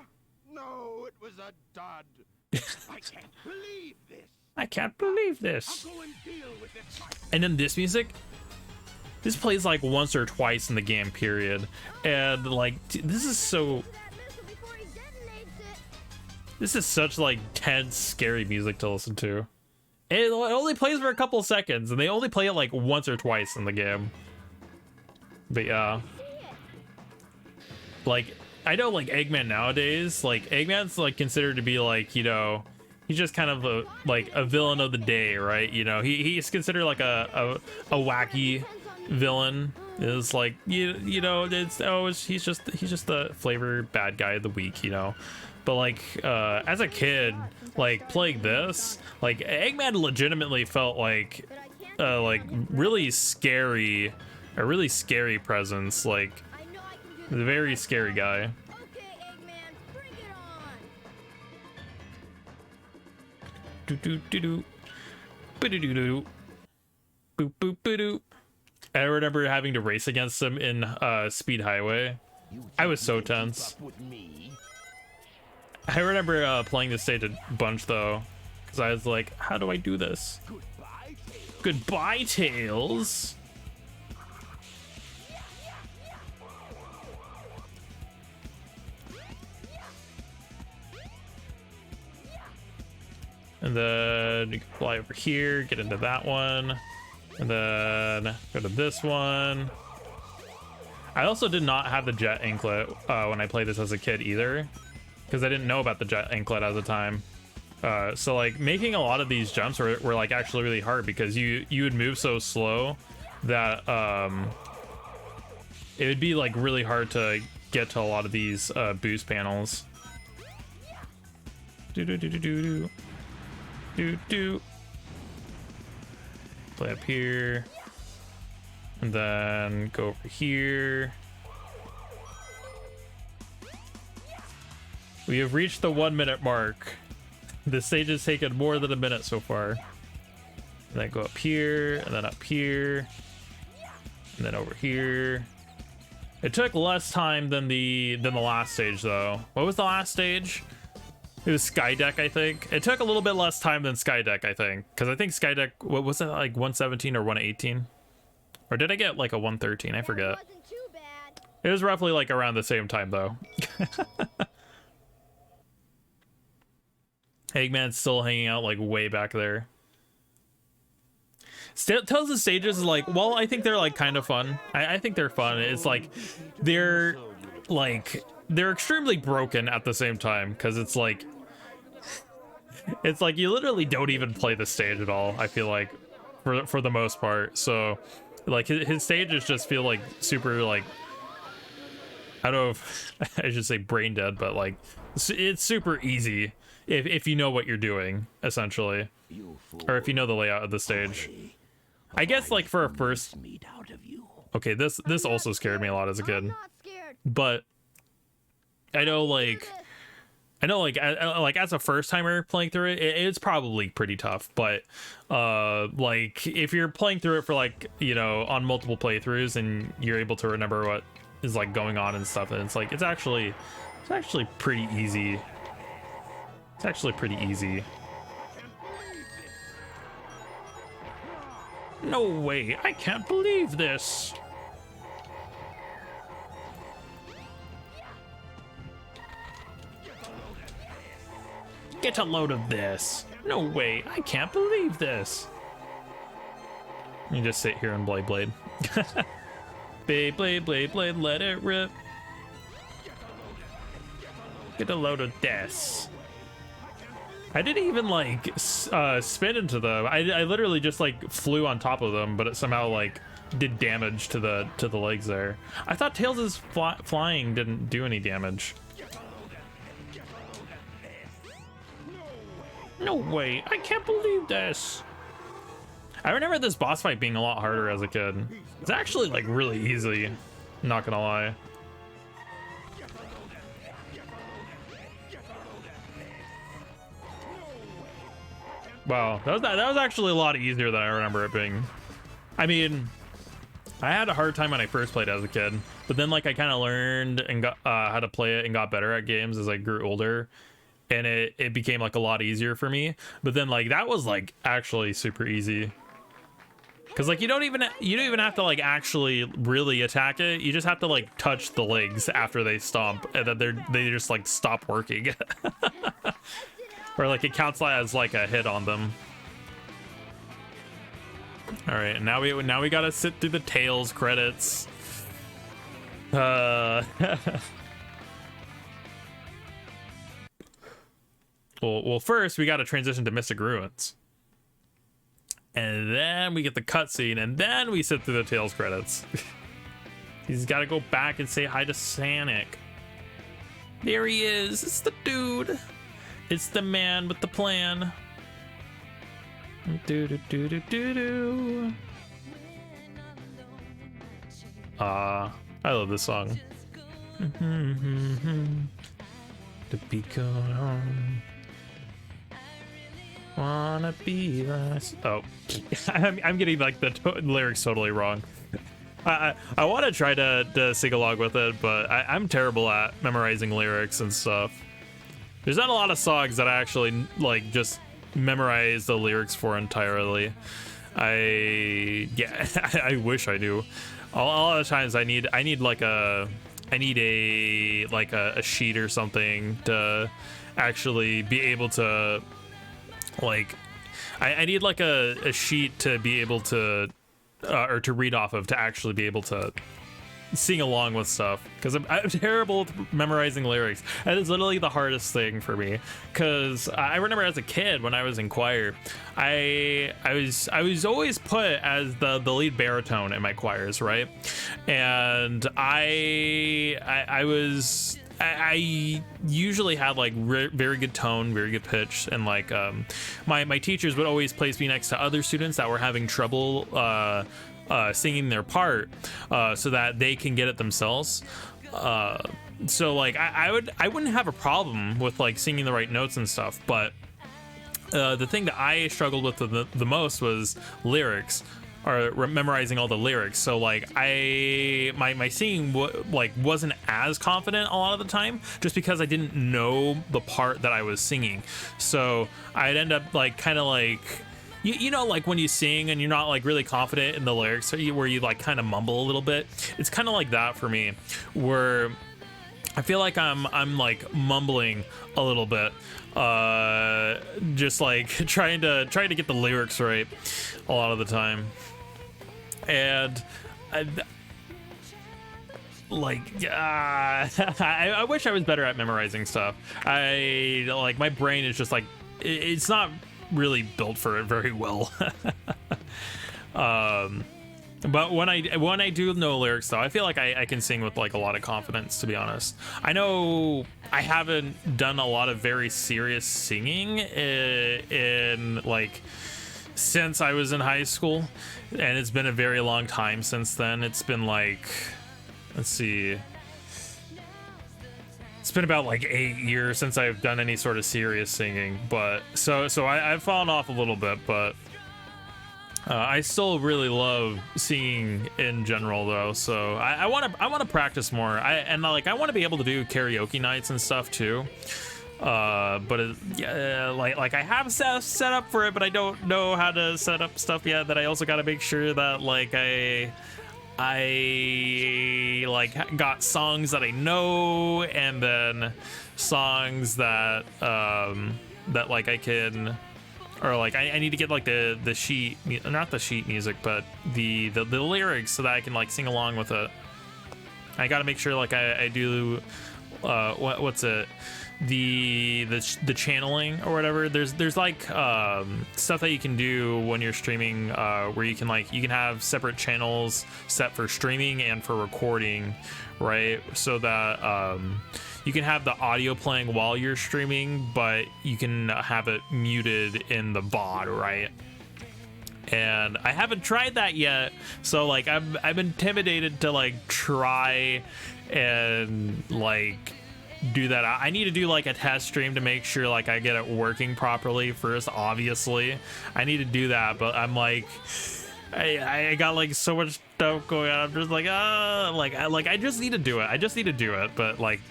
Speaker 7: No, it was a dud. I can't believe this.
Speaker 1: I can't believe this.
Speaker 7: I'll go and deal with it myself.
Speaker 1: And then this music, this plays like once or twice in the game period. And like, this is so,
Speaker 5: That missile before he detonates it.
Speaker 1: this is such like tense, scary music to listen to. It only plays for a couple seconds and they only play it like once or twice in the game. But yeah. Like, I know like Eggman nowadays, like Eggman's like considered to be like, you know, he's just kind of a like a villain of the day, right? You know, he's considered like a wacky villain. Is like you know, he's just the flavor bad guy of the week, you know. But like as a kid, like playing this, like Eggman legitimately felt like really scary, a really scary presence, like
Speaker 5: I know I can do
Speaker 1: a very scary guy.
Speaker 5: Okay, Eggman, bring it on.
Speaker 1: Do do do do, do do do, boop boop boop. I remember having to race against him in Speed Highway. I was so tense.
Speaker 7: With me.
Speaker 1: I remember playing this stage a bunch though, because I was like, how do I do this?
Speaker 7: Goodbye, Tails.
Speaker 1: Goodbye, Tails. And then you can fly over here, get into that one, and then go to this one. I also did not have the jet anklet when I played this as a kid either, because I didn't know about the jet anklet at the time. So like making a lot of these jumps were like actually really hard because you would move so slow that it would be like really hard to get to a lot of these boost panels. Do do do do do do do. Play up here, and then go over here. We have reached the 1 minute mark. The stage has taken more than a minute so far. And then go up here, and then up here, and then over here. It took less time than the last stage though. What was the last stage? It was Skydeck, I think. It took a little bit less time than Skydeck, I think, because I think Skydeck, what was it, like 117 or 118? Or did I get like a 113? I forget.
Speaker 5: That wasn't too bad.
Speaker 1: It was roughly like around the same time though. Eggman's still hanging out like way back there. Tells the stages is like, well, I think they're like kind of fun. I think they're fun. It's like they're extremely broken at the same time, because it's like you literally don't even play the stage at all, I feel like, for the most part. So like his stages just feel like super, like, I don't know if I should say brain dead, but like it's super easy if you know what you're doing, essentially, or if you know the layout of the stage. I guess like for a first, okay, this also scared me a lot as a kid,
Speaker 5: I'm not scared.
Speaker 1: but I know like as a first timer playing through it, it's probably pretty tough. But like if you're playing through it for like, you know, on multiple playthroughs and you're able to remember what is like going on and stuff, and it's like it's actually pretty easy. It's actually pretty easy. No way, I can't believe this. Get a load of this. No way, I can't believe this. You just sit here and blade. Blade, let it rip. Get a load of this. I didn't even like spin into them. I literally just like flew on top of them, but it somehow like did damage to the legs there. I thought Tails' flying didn't do any damage. No way, I can't believe this. I remember this boss fight being a lot harder as a kid. It's actually like really easy, not gonna lie. Wow, that was actually a lot easier than I remember it being. I mean, I had a hard time when I first played as a kid, but then like I kind of learned and got how to play it and got better at games as I grew older, and it became like a lot easier for me. But then like that was like actually super easy, because like you don't even have to like actually really attack it. You just have to like touch the legs after they stomp, and then they just like stop working. Or like it counts as like a hit on them. All right, now we gotta sit through the Tails credits. Well, first we gotta transition to Mystic Ruins, and then we get the cutscene, and then we sit through the Tails credits. He's got to go back and say hi to Sonic. There he is. It's the dude. It's the man with the plan. I love this song. To be gone. Wanna be less. Oh, I'm getting like the lyrics totally wrong. I want to try to sing along with it, but I'm terrible at memorizing lyrics and stuff. There's not a lot of songs that I actually like just memorize the lyrics for entirely. I wish I knew. A lot of times I need like a sheet or something to actually be able to like. I need like a sheet to be able to or to read off of to actually be able to sing along with stuff, because I'm terrible with memorizing lyrics. That is literally the hardest thing for me, because I remember as a kid when I was in choir, I was always put as the lead baritone in my choirs, right? And I usually had like very good tone, very good pitch, and like my teachers would always place me next to other students that were having trouble singing their part, so that they can get it themselves. So like I wouldn't have a problem with like singing the right notes and stuff, but the thing that I struggled with the most was lyrics, or memorizing all the lyrics. So like my singing wasn't as confident a lot of the time, just because I didn't know the part that I was singing. So I'd end up like kind of like, you know, like when you sing and you're not like really confident in the lyrics, where you like kind of mumble a little bit. It's kind of like that for me, where I feel like I'm like mumbling a little bit, just like trying to get the lyrics right a lot of the time. And I wish I was better at memorizing stuff. My brain is just like, it's not really built for it very well. But when I do know lyrics, though, I feel like I can sing with like a lot of confidence, to be honest. I know I haven't done a lot of very serious singing in like since I was in high school, and it's been a very long time since then. It's been like, let's see, it's been about like 8 years since I've done any sort of serious singing. But so I've fallen off a little bit, but I still really love singing in general, though. So I want to practice more. I want to be able to do karaoke nights and stuff too. But yeah, like I have stuff set up for it, but I don't know how to set up stuff yet. That I also got to make sure that like I like got songs that I know, and then songs that that like I can, or like I need to get like the sheet, not the sheet music, but the lyrics, so that I can like sing along with it. I got to make sure like I do what's it, the channeling or whatever. There's like stuff that you can do when you're streaming, where you can have separate channels set for streaming and for recording, right? So that you can have the audio playing while you're streaming, but you can have it muted in the VOD, right? And I haven't tried that yet, so like I'm intimidated to like try and like do that. I need to do like a test stream to make sure like I get it working properly first. Obviously I need to do that, but I'm like I got like so much stuff going on. I'm just like I just need to do it, but like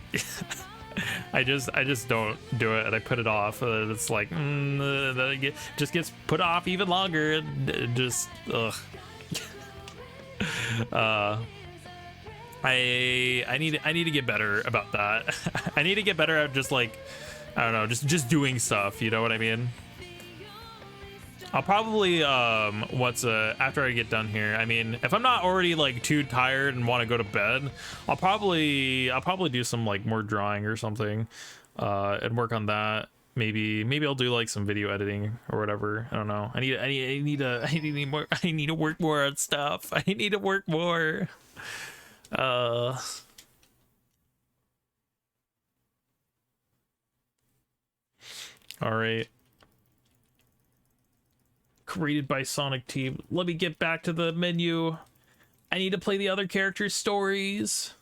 Speaker 1: I just don't do it, and I put it off, and it's like it just gets put off even longer, and it just I need to get better about that. I need to get better at just like, I don't know, just doing stuff, you know what I mean? I'll probably after I get done here, I mean, if I'm not already like too tired and want to go to bed, I'll probably do some like more drawing or something, and work on that. Maybe I'll do like some video editing or whatever. I don't know. I need to work more on stuff. I need to work more. All right. Created by Sonic Team. Let me get back to the menu. I need to play the other characters' stories.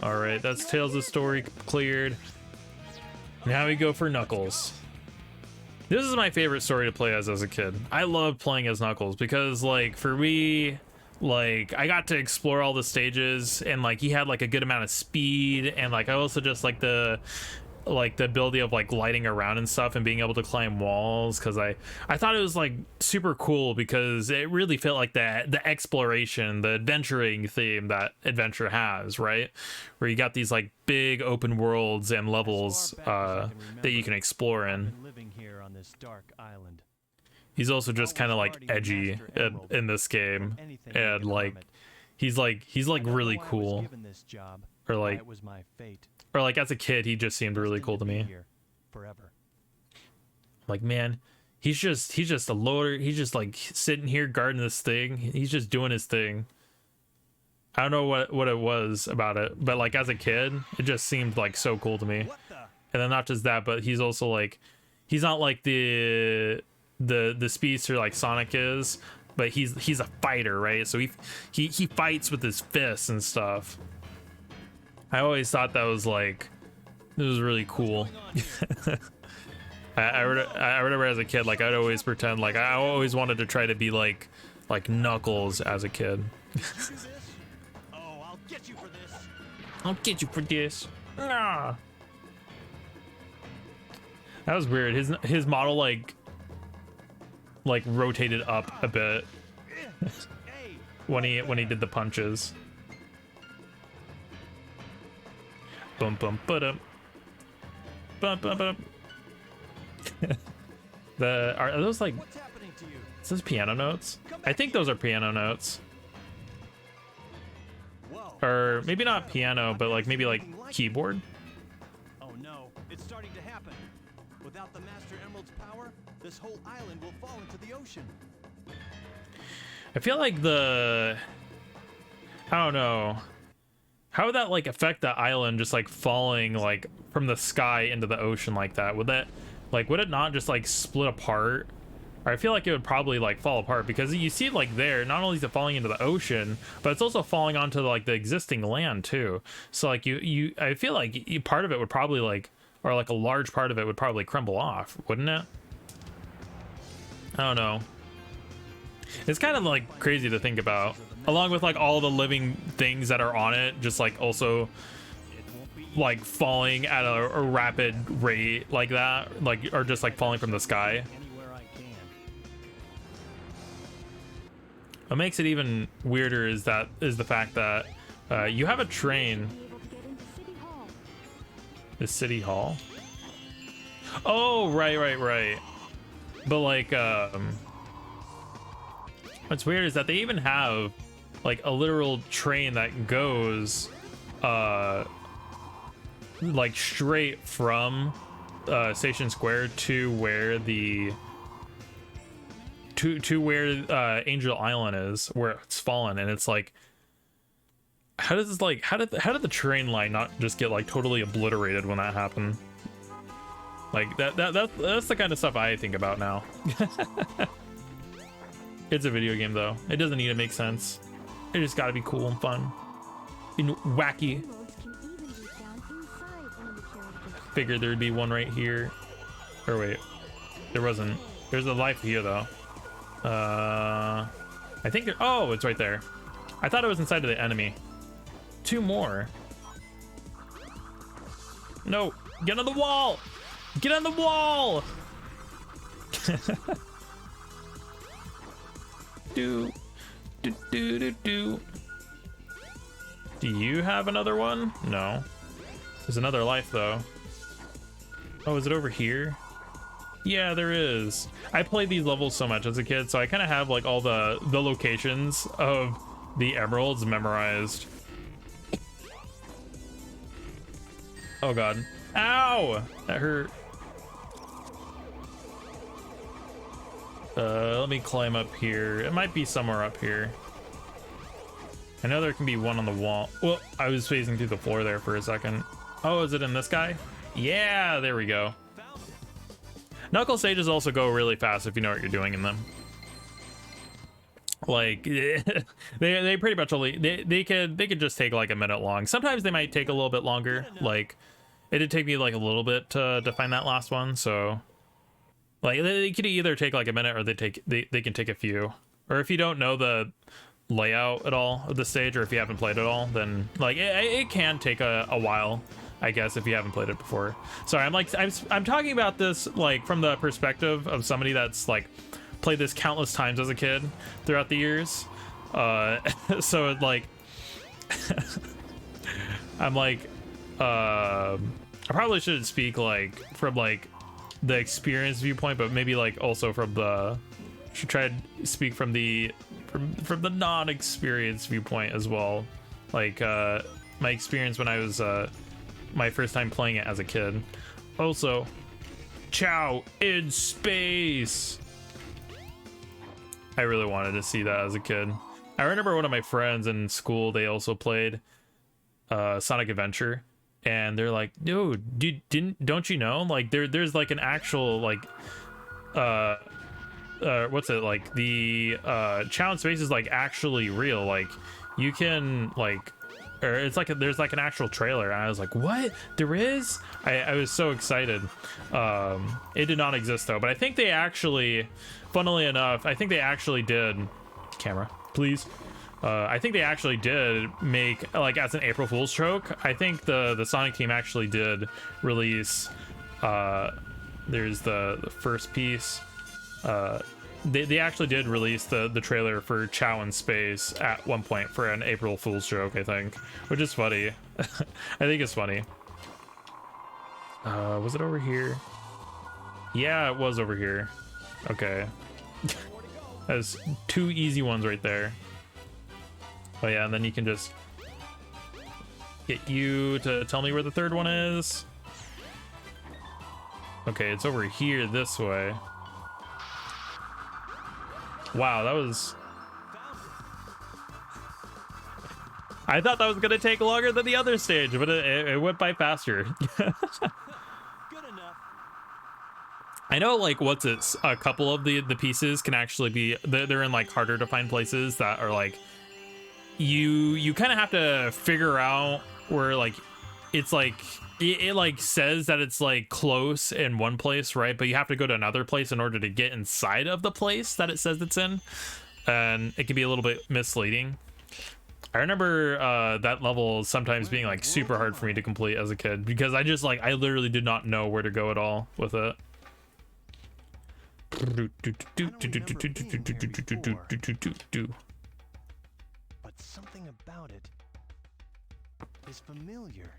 Speaker 1: All right, that's Tails' story cleared. Now we go for Knuckles. This is my favorite story to play as a kid. I loved playing as Knuckles because, like, for me, like, I got to explore all the stages, and like he had like a good amount of speed, and like I also just like the ability of like gliding around and stuff and being able to climb walls, because I thought it was like super cool because it really felt like the exploration, the adventuring theme that Adventure has, right? Where you got these like big open worlds and levels that you can explore in.
Speaker 6: Living here on this dark island.
Speaker 1: He's also just kind of like edgy in this game, and like he's like really cool, or like
Speaker 6: it was my fate.
Speaker 1: Or like as a kid, he just seemed really cool to me.
Speaker 6: Forever.
Speaker 1: Like, man, he's just a loader. He's just like sitting here guarding this thing. He's just doing his thing. I don't know what it was about it, but like as a kid, it just seemed like so cool to me. And then not just that, but he's also like, he's not like the speedster like Sonic is, but he's a fighter, right? So he fights with his fists and stuff. I always thought that was like, it was really cool. I remember as a kid, like I'd always pretend like I always wanted to try to be like Knuckles as a kid.
Speaker 6: Oh, I'll get you for this.
Speaker 1: I'll get you for this. Ah. That was weird. His model like rotated up a bit when he did the punches. Bum bum ba-dum. Bum bum bum. Are those like,
Speaker 6: What's happening to you?
Speaker 1: is this piano notes? I think those are piano notes.
Speaker 6: Whoa.
Speaker 1: Or maybe not piano, but like maybe like keyboard.
Speaker 6: Oh no, it's starting to happen. Without the Master Emerald's power, this whole island will fall into the ocean.
Speaker 1: I feel like I don't know. How would that like affect the island just like falling like from the sky into the ocean like that? Would it not just like split apart? Or I feel like it would probably like fall apart, because you see it like there, not only is it falling into the ocean, but it's also falling onto like the existing land too. So like I feel like part of it would probably like, or like a large part of it would probably crumble off, wouldn't it? I don't know. It's kind of like crazy to think about, along with like all the living things that are on it, just like also like falling at a rapid rate like that, like, or just like falling from the sky.
Speaker 6: Anywhere I can.
Speaker 1: What makes it even weirder is the fact that you have a train.
Speaker 2: Be able to get into City Hall.
Speaker 1: The city hall. Oh, right. But like, what's weird is that they even have like a literal train that goes, like straight from Station Square to where the to where Angel Island is, where it's fallen, and it's like, how does this like how did the train line not just get like totally obliterated when that happened? Like that's the kind of stuff I think about now. It's a video game though. It doesn't need to make sense. It just got to be cool and fun and wacky.
Speaker 2: Emeralds can even be found inside one of the characters.
Speaker 1: Figured there'd be one right here. Or wait, there wasn't. There's a life here though. I think oh, it's right there. I thought it was inside of the enemy. 2 more. No, get on the wall. Get on the wall. Do. Do you have another one? No. There's another life though. Oh, is it over here? Yeah, there is. I played these levels so much as a kid, so I kind of have like all the locations of the emeralds memorized. Oh god. Ow! That hurt. Let me climb up here. It might be somewhere up here. I know there can be one on the wall. Well, I was phasing through the floor there for a second. Oh, is it in this guy? Yeah, there we go. Knuckle stages also go really fast if you know what you're doing in them. Like they pretty much only they could just take like a minute long. Sometimes they might take a little bit longer. Like it did take me like a little bit to find that last one, so like they could either take like a minute or they can take a few. Or if you don't know the layout at all of the stage, or if you haven't played at all, then like it can take a while, I guess, if you haven't played it before. Sorry, I'm talking about this like from the perspective of somebody that's like played this countless times as a kid throughout the years. So like I'm like I probably shouldn't speak like from like the experience viewpoint, but maybe like also from the should try to speak from the non-experience viewpoint as well. Like my experience when I was my first time playing it as a kid. Also, Chao in space. I really wanted to see that as a kid. I remember one of my friends in school, they also played Sonic Adventure, and they're like, dude, don't you know, like there's like an actual like what's it, like the Chao in space is like actually real, like you can like, or it's like there's like an actual trailer, and I was like, what, there is? I was so excited. It did not exist though, but I think they actually, funnily enough, I think they actually did, camera please, I think they actually did make, like, as an April Fool's joke, I think the Sonic team actually did release, there's the first piece, they actually did release the trailer for Chao in space at one point for an April Fool's joke, I think, which is funny. I think it's funny. Was it over here? Yeah, it was over here. Okay. There's 2 easy ones right there. Oh yeah, and then you can just get you to tell me where the third one is. Okay, it's over here this way. Wow, that was... I thought that was gonna take longer than the other stage, but it went by faster.
Speaker 6: Good enough.
Speaker 1: I know, like, what's it? A couple of the pieces can actually be, they're in like harder to find places that are like, you kind of have to figure out where like it's like it like says that it's like close in one place, right? But you have to go to another place in order to get inside of the place that it says it's in, and it can be a little bit misleading. I remember that level sometimes being like super hard for me to complete as a kid because I just like I literally did not know where to go at all with it.
Speaker 6: But something about it is familiar.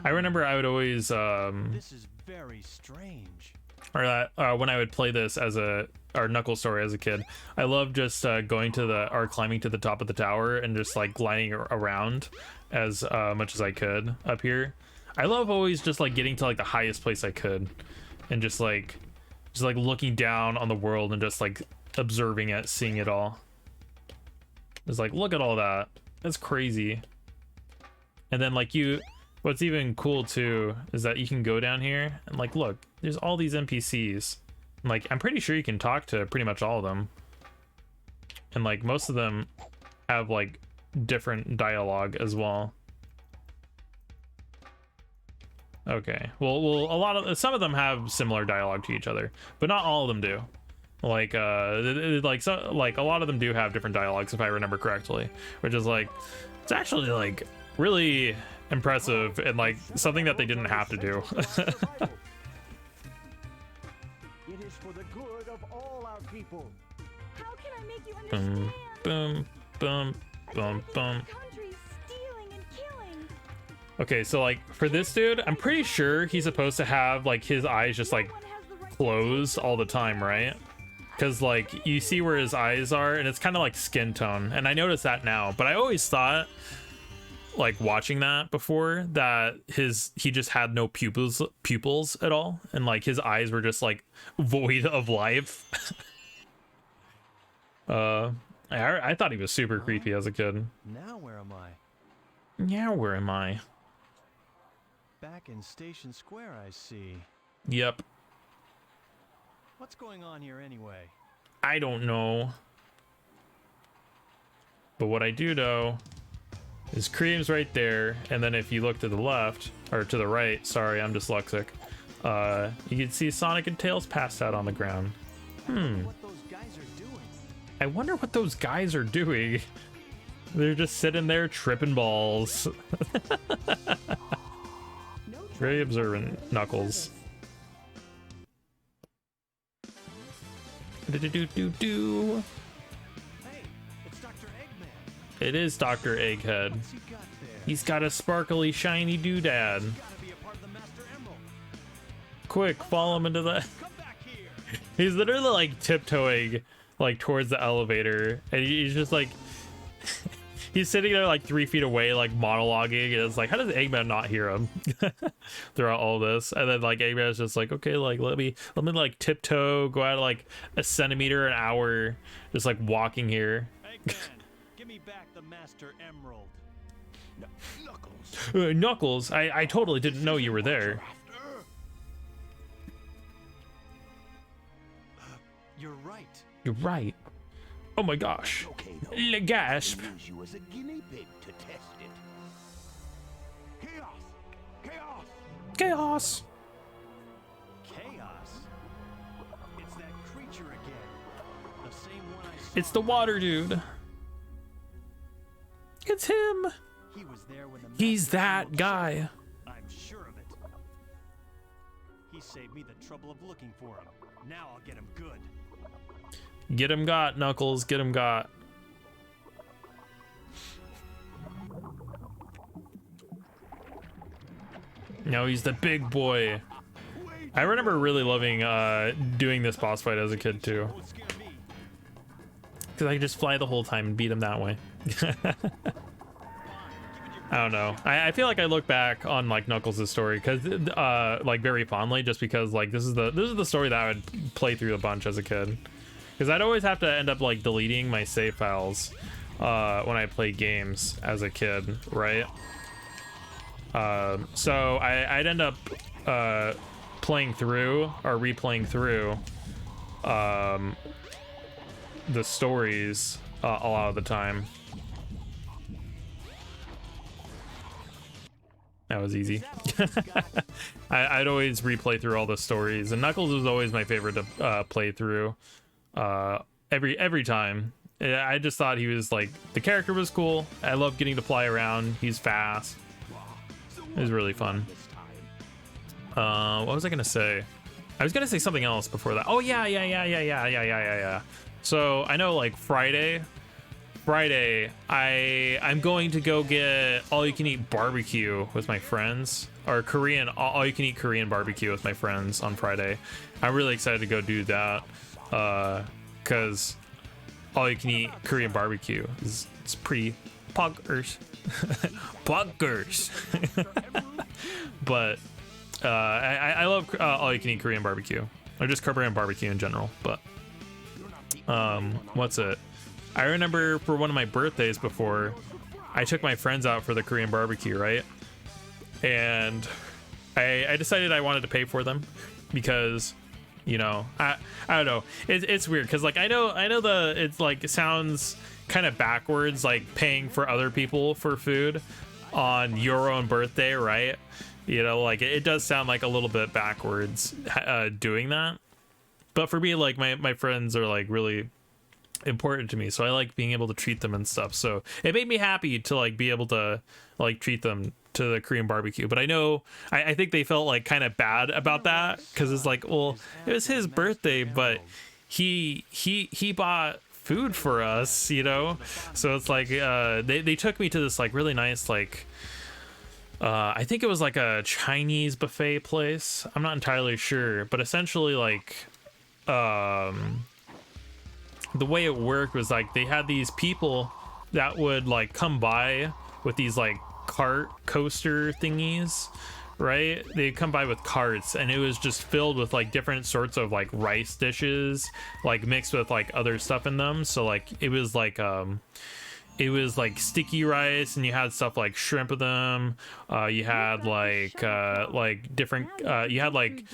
Speaker 1: I remember I would always
Speaker 6: This is very strange.
Speaker 1: or that when I would play this as a Knuckles story as a kid, I loved just going to the or climbing to the top of the tower and just like gliding around as much as I could up here. I love always just like getting to like the highest place I could and just like looking down on the world and just like observing it, seeing it all. It's like, look at all that. That's crazy. And then like what's even cool too is that you can go down here and like look, there's all these NPCs. And, like I'm pretty sure you can talk to pretty much all of them. And like most of them have like different dialogue as well. Okay. Well some of them have similar dialogue to each other, but not all of them do. Like like a lot of them do have different dialogues if I remember correctly, which is like it's actually like really impressive and like something that they didn't have to do.
Speaker 8: It is for the good of all our people.
Speaker 5: How can I make you
Speaker 1: Boom,
Speaker 5: understand?
Speaker 1: boom, boom, boom, boom.
Speaker 5: Countries stealing and killing.
Speaker 1: Okay, so like for this dude, I'm pretty sure he's supposed to have like his eyes just like
Speaker 5: No one has the right to
Speaker 1: closed all the time, right? Because like you see where his eyes are and it's kind of like skin tone, and I noticed that now, but I always thought like watching that before that he just had no pupils at all, and like his eyes were just like void of life. I thought he was super creepy as a kid.
Speaker 6: Now where am I?
Speaker 1: Yeah, where am I?
Speaker 6: Back in Station Square, I see.
Speaker 1: Yep.
Speaker 6: What's going on here anyway?
Speaker 1: I don't know. But what I do know is Cream's right there, and then if you look to the left, or to the right, sorry, I'm dyslexic, you can see Sonic and Tails passed out on the ground.
Speaker 6: What those guys are doing?
Speaker 1: I wonder what those guys are doing. They're just sitting there tripping balls. Very observant, Knuckles. Do-do-do-do-do.
Speaker 6: Hey, it's Dr. Eggman.
Speaker 1: It is Dr. Egghead.
Speaker 6: What's he got there?
Speaker 1: He's got a sparkly, shiny doodad.
Speaker 6: Gotta be a part of the Master Emerald.
Speaker 1: Quick, follow him into the...
Speaker 6: Come back here.
Speaker 1: He's literally like tiptoeing like towards the elevator, and he's just like... He's sitting there like 3 feet away, like monologuing, and it's like, how does Eggman not hear him throughout all this? And then like Eggman's just like, okay, like let me like tiptoe, go out like a centimeter an hour, just like walking here.
Speaker 6: Eggman, give me back the Master Emerald.
Speaker 7: Knuckles.
Speaker 1: Knuckles, I totally didn't know you were there.
Speaker 6: You're right.
Speaker 1: You're right. Oh my gosh.
Speaker 7: Okay, though.
Speaker 1: Le gasp.
Speaker 7: I'll use you as a guinea pig to test it. Chaos! Chaos!
Speaker 1: Chaos.
Speaker 6: Chaos. It's that creature again. The same one I saw.
Speaker 1: It's the water dude. It's him.
Speaker 6: He was there when the
Speaker 1: He's
Speaker 6: Master
Speaker 1: that
Speaker 6: Emerald
Speaker 1: guy.
Speaker 6: showed up. I'm sure of it. He saved me the trouble of looking for him. Now I'll get him good.
Speaker 1: Get him got, Knuckles. Get him got. No, he's the big boy. I remember really loving doing this boss fight as a kid too,
Speaker 6: Won't scare me.
Speaker 1: because I could just fly the whole time and beat him that way. I don't know. I feel like I look back on like Knuckles' story because like very fondly, just because like this is the story that I would play through a bunch as a kid, because I'd always have to end up like deleting my save files when I played games as a kid, right? So I'd end up playing through or replaying through the stories a lot of the time. That was easy. I'd always replay through all the stories, and Knuckles was always my favorite to play through. Every time. I just thought he was like, the character was cool. I love getting to fly around. He's fast. It was really fun. What was I gonna say? I was gonna say something else before that. Oh yeah. So I know like Friday, I'm going to go get all you can eat barbecue with my friends, or Korean, all you can eat Korean barbecue with my friends on Friday. I'm really excited to go do that, because all you can eat Korean barbecue is, it's pretty poggers. Poggers. But I love all you can eat Korean barbecue, or just Korean barbecue in general. But what's it? I remember for one of my birthdays before, I took my friends out for the Korean barbecue, right? And I decided I wanted to pay for them because, you know, I don't know. It's weird because like I know it's like, it sounds kind of backwards, like paying for other people for food on your own birthday, right? You know, like it does sound like a little bit backwards doing that. But for me, like my friends are like really important to me, so I like being able to treat them and stuff. So it made me happy to like be able to like treat them to the Korean barbecue. But I know I think they felt like kind of bad about that, because it's like, well, it was his birthday, but he bought food for us, you know. So it's like they took me to this like really nice like I think it was like a Chinese buffet place. I'm not entirely sure, but essentially like the way it worked was like they had these people that would like come by with these like cart coaster thingies, right? They'd come by with carts, and it was just filled with like different sorts of like rice dishes, like mixed with like other stuff in them. So like it was like sticky rice, and you had stuff like shrimp with them. You had like different you had like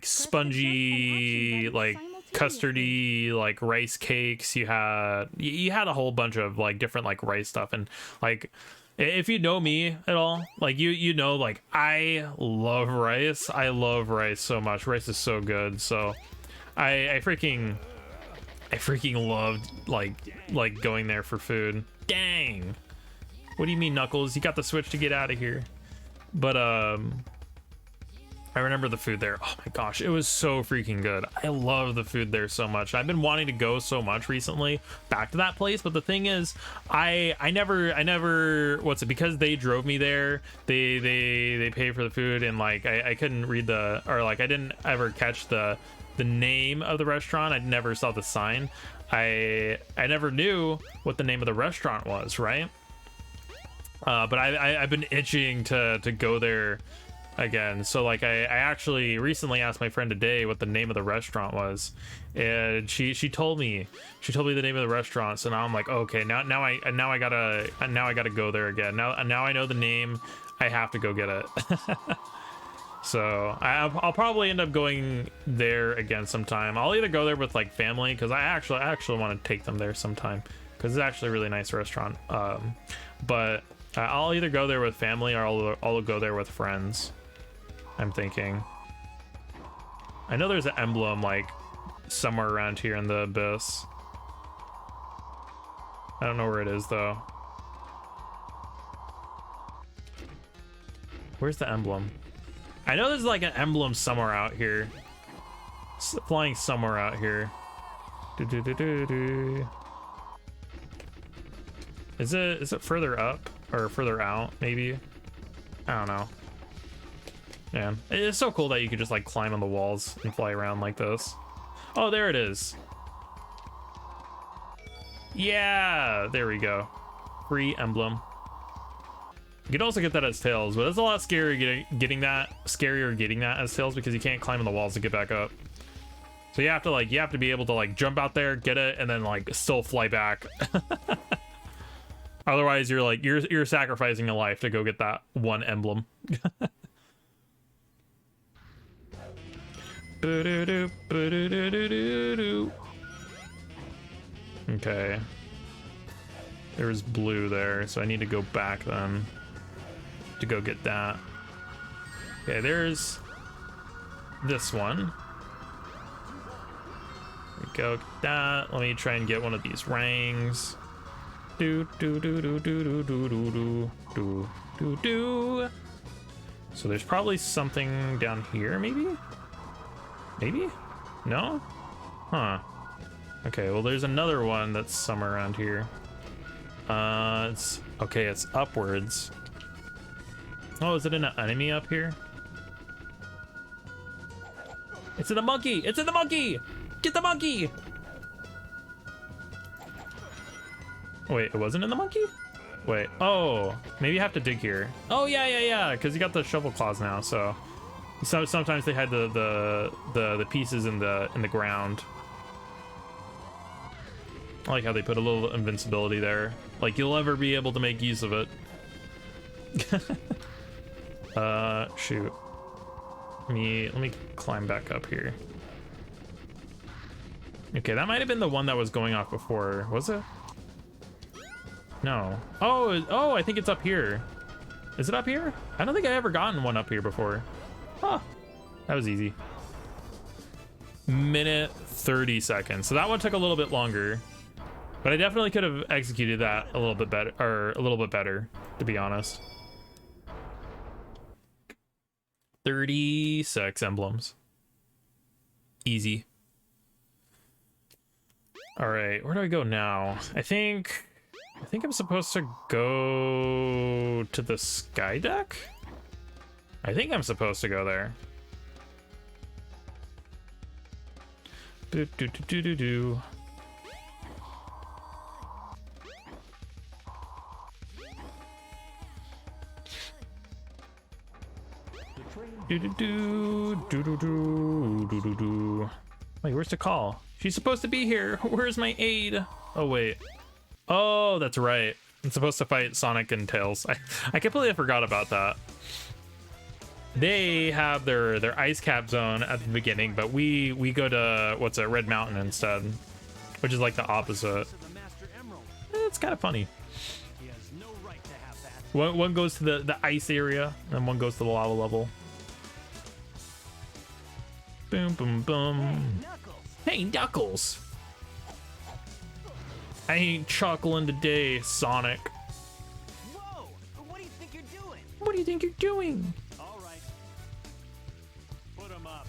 Speaker 1: spongy, like custardy, like rice cakes. You had a whole bunch of like different like rice stuff. And like, if you know me at all, like you know, like I love rice. I love rice so much. Rice is so good. So I freaking loved like going there for food. Dang. What do you mean, Knuckles? You got the Switch to get out of here. But I remember the food there. Oh my gosh, it was so freaking good. I love the food there so much. I've been wanting to go so much recently back to that place, but the thing is, I never what's it, because they drove me there, they paid for the food, and like I couldn't read I didn't ever catch the name of the restaurant. I never saw the sign. I never knew what the name of the restaurant was, right? But I've been itching to go there again. So like I actually recently asked my friend today what the name of the restaurant was, and she told me the name of the restaurant. So now I'm like, okay, now I gotta go there again. Now I know the name. I have to go get it. So I'll probably end up going there again sometime. I'll either go there with like family, because I actually want to take them there sometime, because it's actually a really nice restaurant. But I'll either go there with family, or I'll go there with friends, I'm thinking. I know there's an emblem like somewhere around here in the abyss. I don't know where it is though. Where's the emblem? I know there's like an emblem somewhere out here. Flying somewhere out here. Is it further up or further out maybe? I don't know. Man, it's so cool that you can just like climb on the walls and fly around like this. Oh, there it is. Yeah, there we go. Free emblem. You can also get that as Tails, but it's a lot scarier getting that as Tails, because you can't climb on the walls to get back up. So you have to be able to like jump out there, get it, and then like still fly back. Otherwise you're sacrificing a life to go get that one emblem. Okay. There was blue there, so I need to go back then. to go get that. Okay, there's this one. There we go, get that. Let me try and get one of these rings. Do do do do do do do do do do do do. So there's probably something down here, maybe? Maybe? No? Huh. Okay, well there's another one that's somewhere around here. It's okay, it's upwards. Oh, is it an enemy up here? It's in the monkey! It's in the monkey! Get the monkey! Wait, it wasn't in the monkey? Wait, oh, maybe you have to dig here. Oh yeah, because you got the shovel claws now, so sometimes they had the pieces in the ground. I like how they put a little invincibility there. Like you'll ever be able to make use of it. Shoot. Let me climb back up here. Okay, that might have been the one that was going off before, was it? No. Oh, I think it's up here. Is it up here? I don't think I ever gotten one up here before. Huh. That was easy. Minute 30 seconds. So that one took a little bit longer. But I definitely could have executed that a little bit better, to be honest. 36 emblems. Easy. All right, where do I go now? I think I'm supposed to go to the sky deck? I think I'm supposed to go there. Do do do do do do. Do do do do do do do do do. Wait, where's the call? She's supposed to be here. Where's my aid? Oh wait. Oh, that's right. I'm supposed to fight Sonic and Tails. I completely forgot about that. They have their ice cap zone at the beginning, but we go to what's it, Red Mountain instead, which is like the opposite. It's kind of funny. One goes to the ice area, and one goes to the lava level. Boom, boom, boom. Hey, Knuckles. I ain't chuckling today, Sonic.
Speaker 4: Whoa! What do you think you're doing?
Speaker 1: What do you think you're doing?
Speaker 6: All right. Put him up.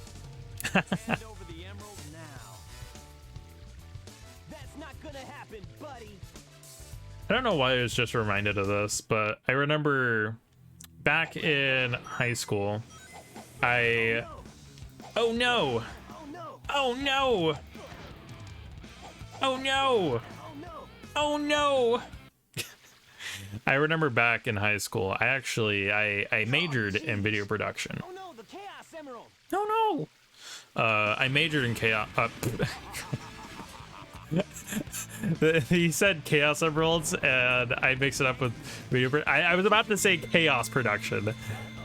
Speaker 6: Hand over the emerald now.
Speaker 4: That's not gonna happen, buddy.
Speaker 1: I don't know why I was just reminded of this, but I remember back in high school, Oh no!
Speaker 4: Oh no!
Speaker 1: Oh no! Oh no!
Speaker 4: Oh no!
Speaker 1: Oh no! I remember back in high school, I majored in video production.
Speaker 4: Oh no! The Chaos Emerald!
Speaker 1: Oh no! I majored in chaos. He said Chaos Emeralds, and I mixed it up with video. I was about to say Chaos Production,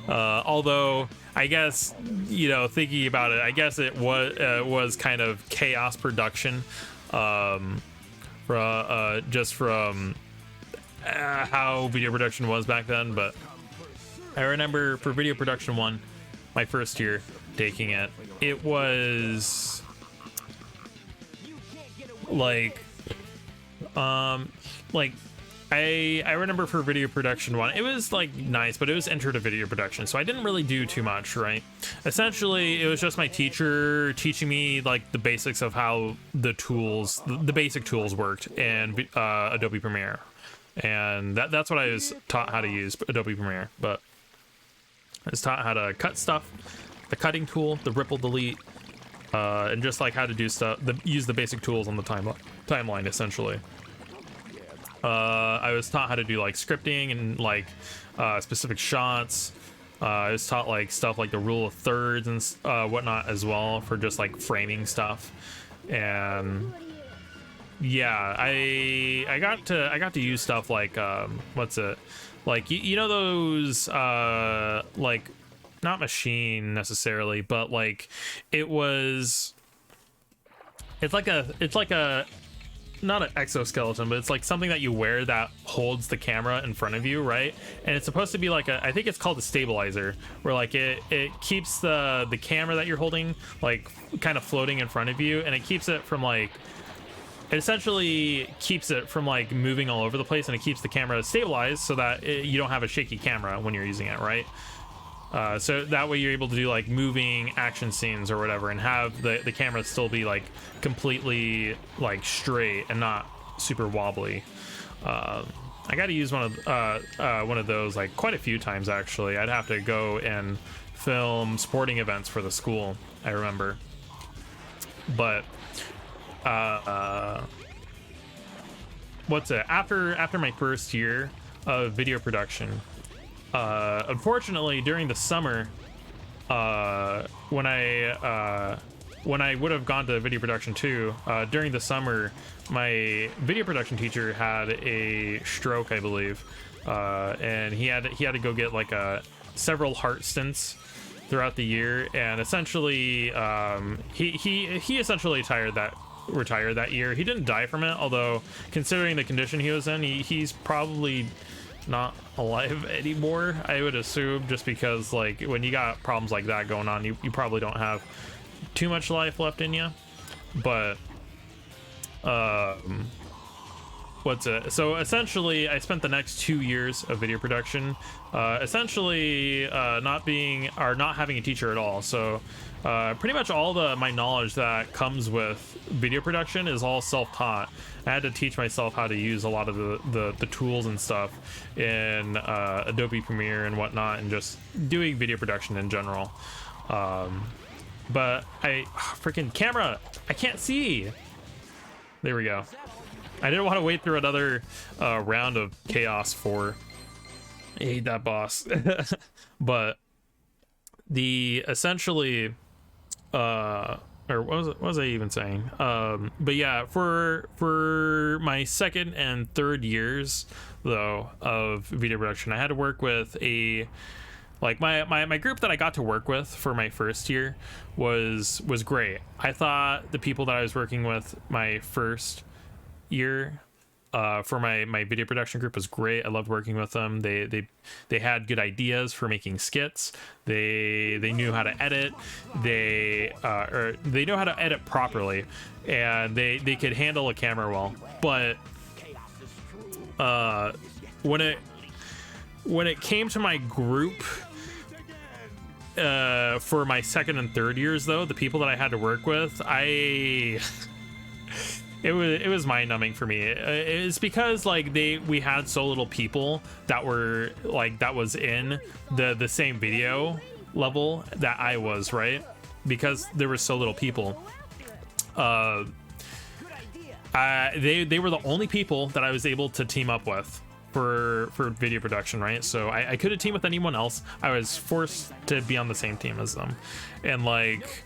Speaker 1: although I guess, you know, thinking about it, I guess it was kind of Chaos Production, just from how video production was back then. But I remember for video production 1, my first year taking it, it was like I remember for video production 1, it was like nice, but it was intro to video production, so I didn't really do too much, right? Essentially, it was just my teacher teaching me like the basics of how the tools, the basic tools worked in Adobe Premiere, and that's what I was taught how to use, Adobe Premiere. But I was taught how to cut stuff, the cutting tool, the ripple delete, and just like how to do stuff, use the basic tools on the timeline essentially. I was taught how to do like scripting and like specific shots. I was taught like stuff like the rule of thirds and whatnot as well for just like framing stuff. And yeah, I got to use stuff like what's it, like you know those like not machine necessarily, but like it's like a not an exoskeleton, but it's like something that you wear that holds the camera in front of you, right? And it's supposed to be like I think it's called a stabilizer, where like it keeps the camera that you're holding like kind of floating in front of you, and it keeps it from like, it essentially keeps it from like moving all over the place, and it keeps the camera stabilized so that you don't have a shaky camera when you're using it, right? So that way you're able to do like moving action scenes or whatever, and have the camera still be like completely like straight and not super wobbly. I got to use one of those like quite a few times actually. I'd have to go and film sporting events for the school, I remember. But what's it? After my first year of video production, unfortunately during the summer, when I would have gone to video production too, during the summer my video production teacher had a stroke, I believe, and he had to go get like several heart stents throughout the year, and essentially he essentially retired that year. He didn't die from it, although considering the condition he was in, he's probably not alive anymore, I would assume, just because like when you got problems like that going on, you probably don't have too much life left in you. But what's it? So essentially I spent the next 2 years of video production essentially not having a teacher at all. So pretty much all my knowledge that comes with video production is all self-taught. I had to teach myself how to use a lot of the tools and stuff in Adobe Premiere and whatnot, and just doing video production in general. But freaking camera, I can't see. There we go. I didn't want to wait through another round of Chaos 4. I hate that boss. But the essentially or what was I even saying? But yeah, for my second and third years though of video production, I had to work with my group that I got to work with for my first year was great. I thought the people that I was working with my first year for my video production group was great. I loved working with them. They had good ideas for making skits. They knew how to edit. They know how to edit properly, and they could handle a camera well. But when it came to my group for my second and third years though, the people that I had to work with, it was mind-numbing for me. It's because like we had so little people that were like that was in the same video level that I was, right? Because there were so little people. They were the only people that I was able to team up with for video production, right? So I couldn't team with anyone else. I was forced to be on the same team as them, and like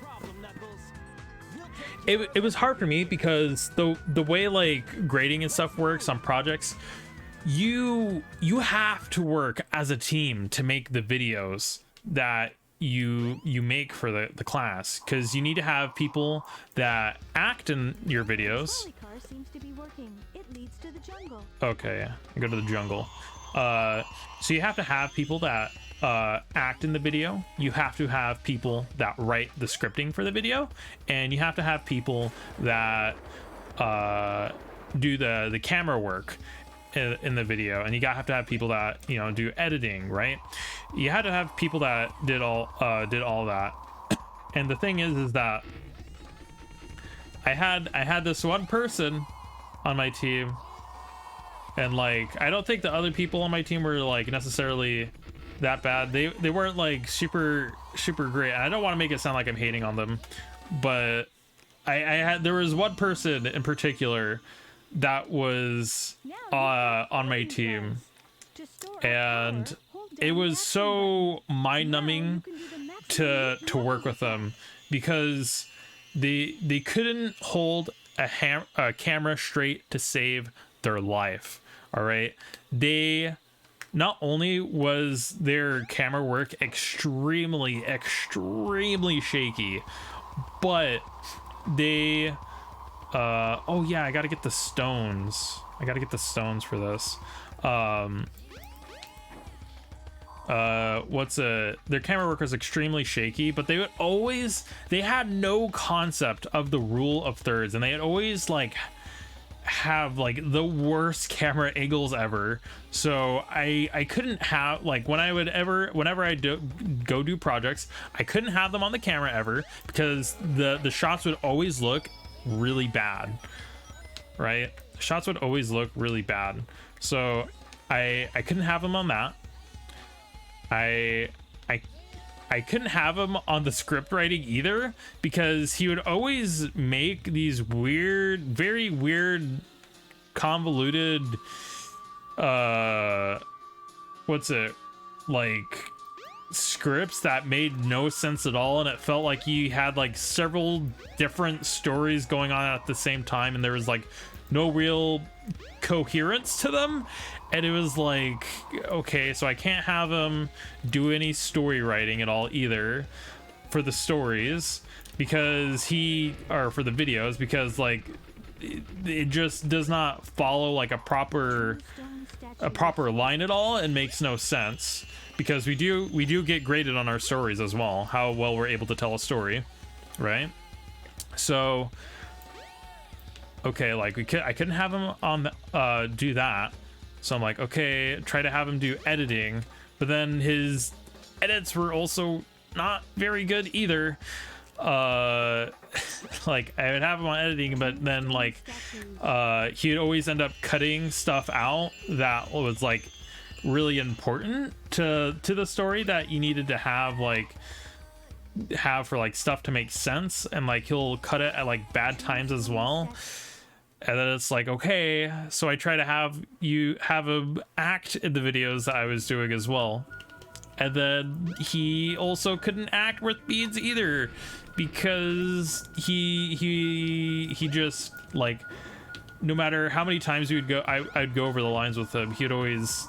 Speaker 1: it was hard for me because the way like grading and stuff works on projects, you have to work as a team to make the videos that you make for the class, because you need to have people that act in your videos.
Speaker 2: Trolley car seems to be working. It leads to the jungle.
Speaker 1: Okay, go to the jungle. So you have to have people that act in the video. You have to have people that write the scripting for the video, and you have to have people that do the camera work in the video, and you have to have people that do editing, right? You had to have people that did all that. And the thing is that I had this one person on my team, and like I don't think the other people on my team were like necessarily that bad. They weren't like super great. I don't want to make it sound like I'm hating on them, but there was one person in particular that was on my team, and it was so mind-numbing to work with them, because they couldn't hold a camera straight to save their life. All right, not only was their camera work extremely shaky, but they Oh yeah, I gotta get the stones. I gotta get the stones for this. Their camera work was extremely shaky, but they had no concept of the rule of thirds, and they had always like have like the worst camera angles ever. So I couldn't have, like, whenever I go do projects, I couldn't have them on the camera ever, because the shots would always look really bad, right? Shots would always look really bad. So I couldn't have them on that. I couldn't have him on the script writing either, because he would always make these weird, very weird, convoluted, scripts that made no sense at all, and it felt like he had like several different stories going on at the same time, and there was like no real coherence to them. And it was like, okay, so I can't have him do any story writing at all either for the stories, because for the videos, because like it just does not follow like a proper line at all, and makes no sense, because we do get graded on our stories as well, how well we're able to tell a story, right? So okay, like I couldn't have him on do that. So I'm like, okay, try to have him do editing, but then his edits were also not very good either. Like I would have him on editing, but then like he'd always end up cutting stuff out that was like really important to the story that you needed to have for like stuff to make sense, and like he'll cut it at like bad times as well. And then it's like, okay, so I try to have him act in the videos that I was doing as well. And then he also couldn't act with beads either, because he just like, no matter how many times I'd go over the lines with him, he'd always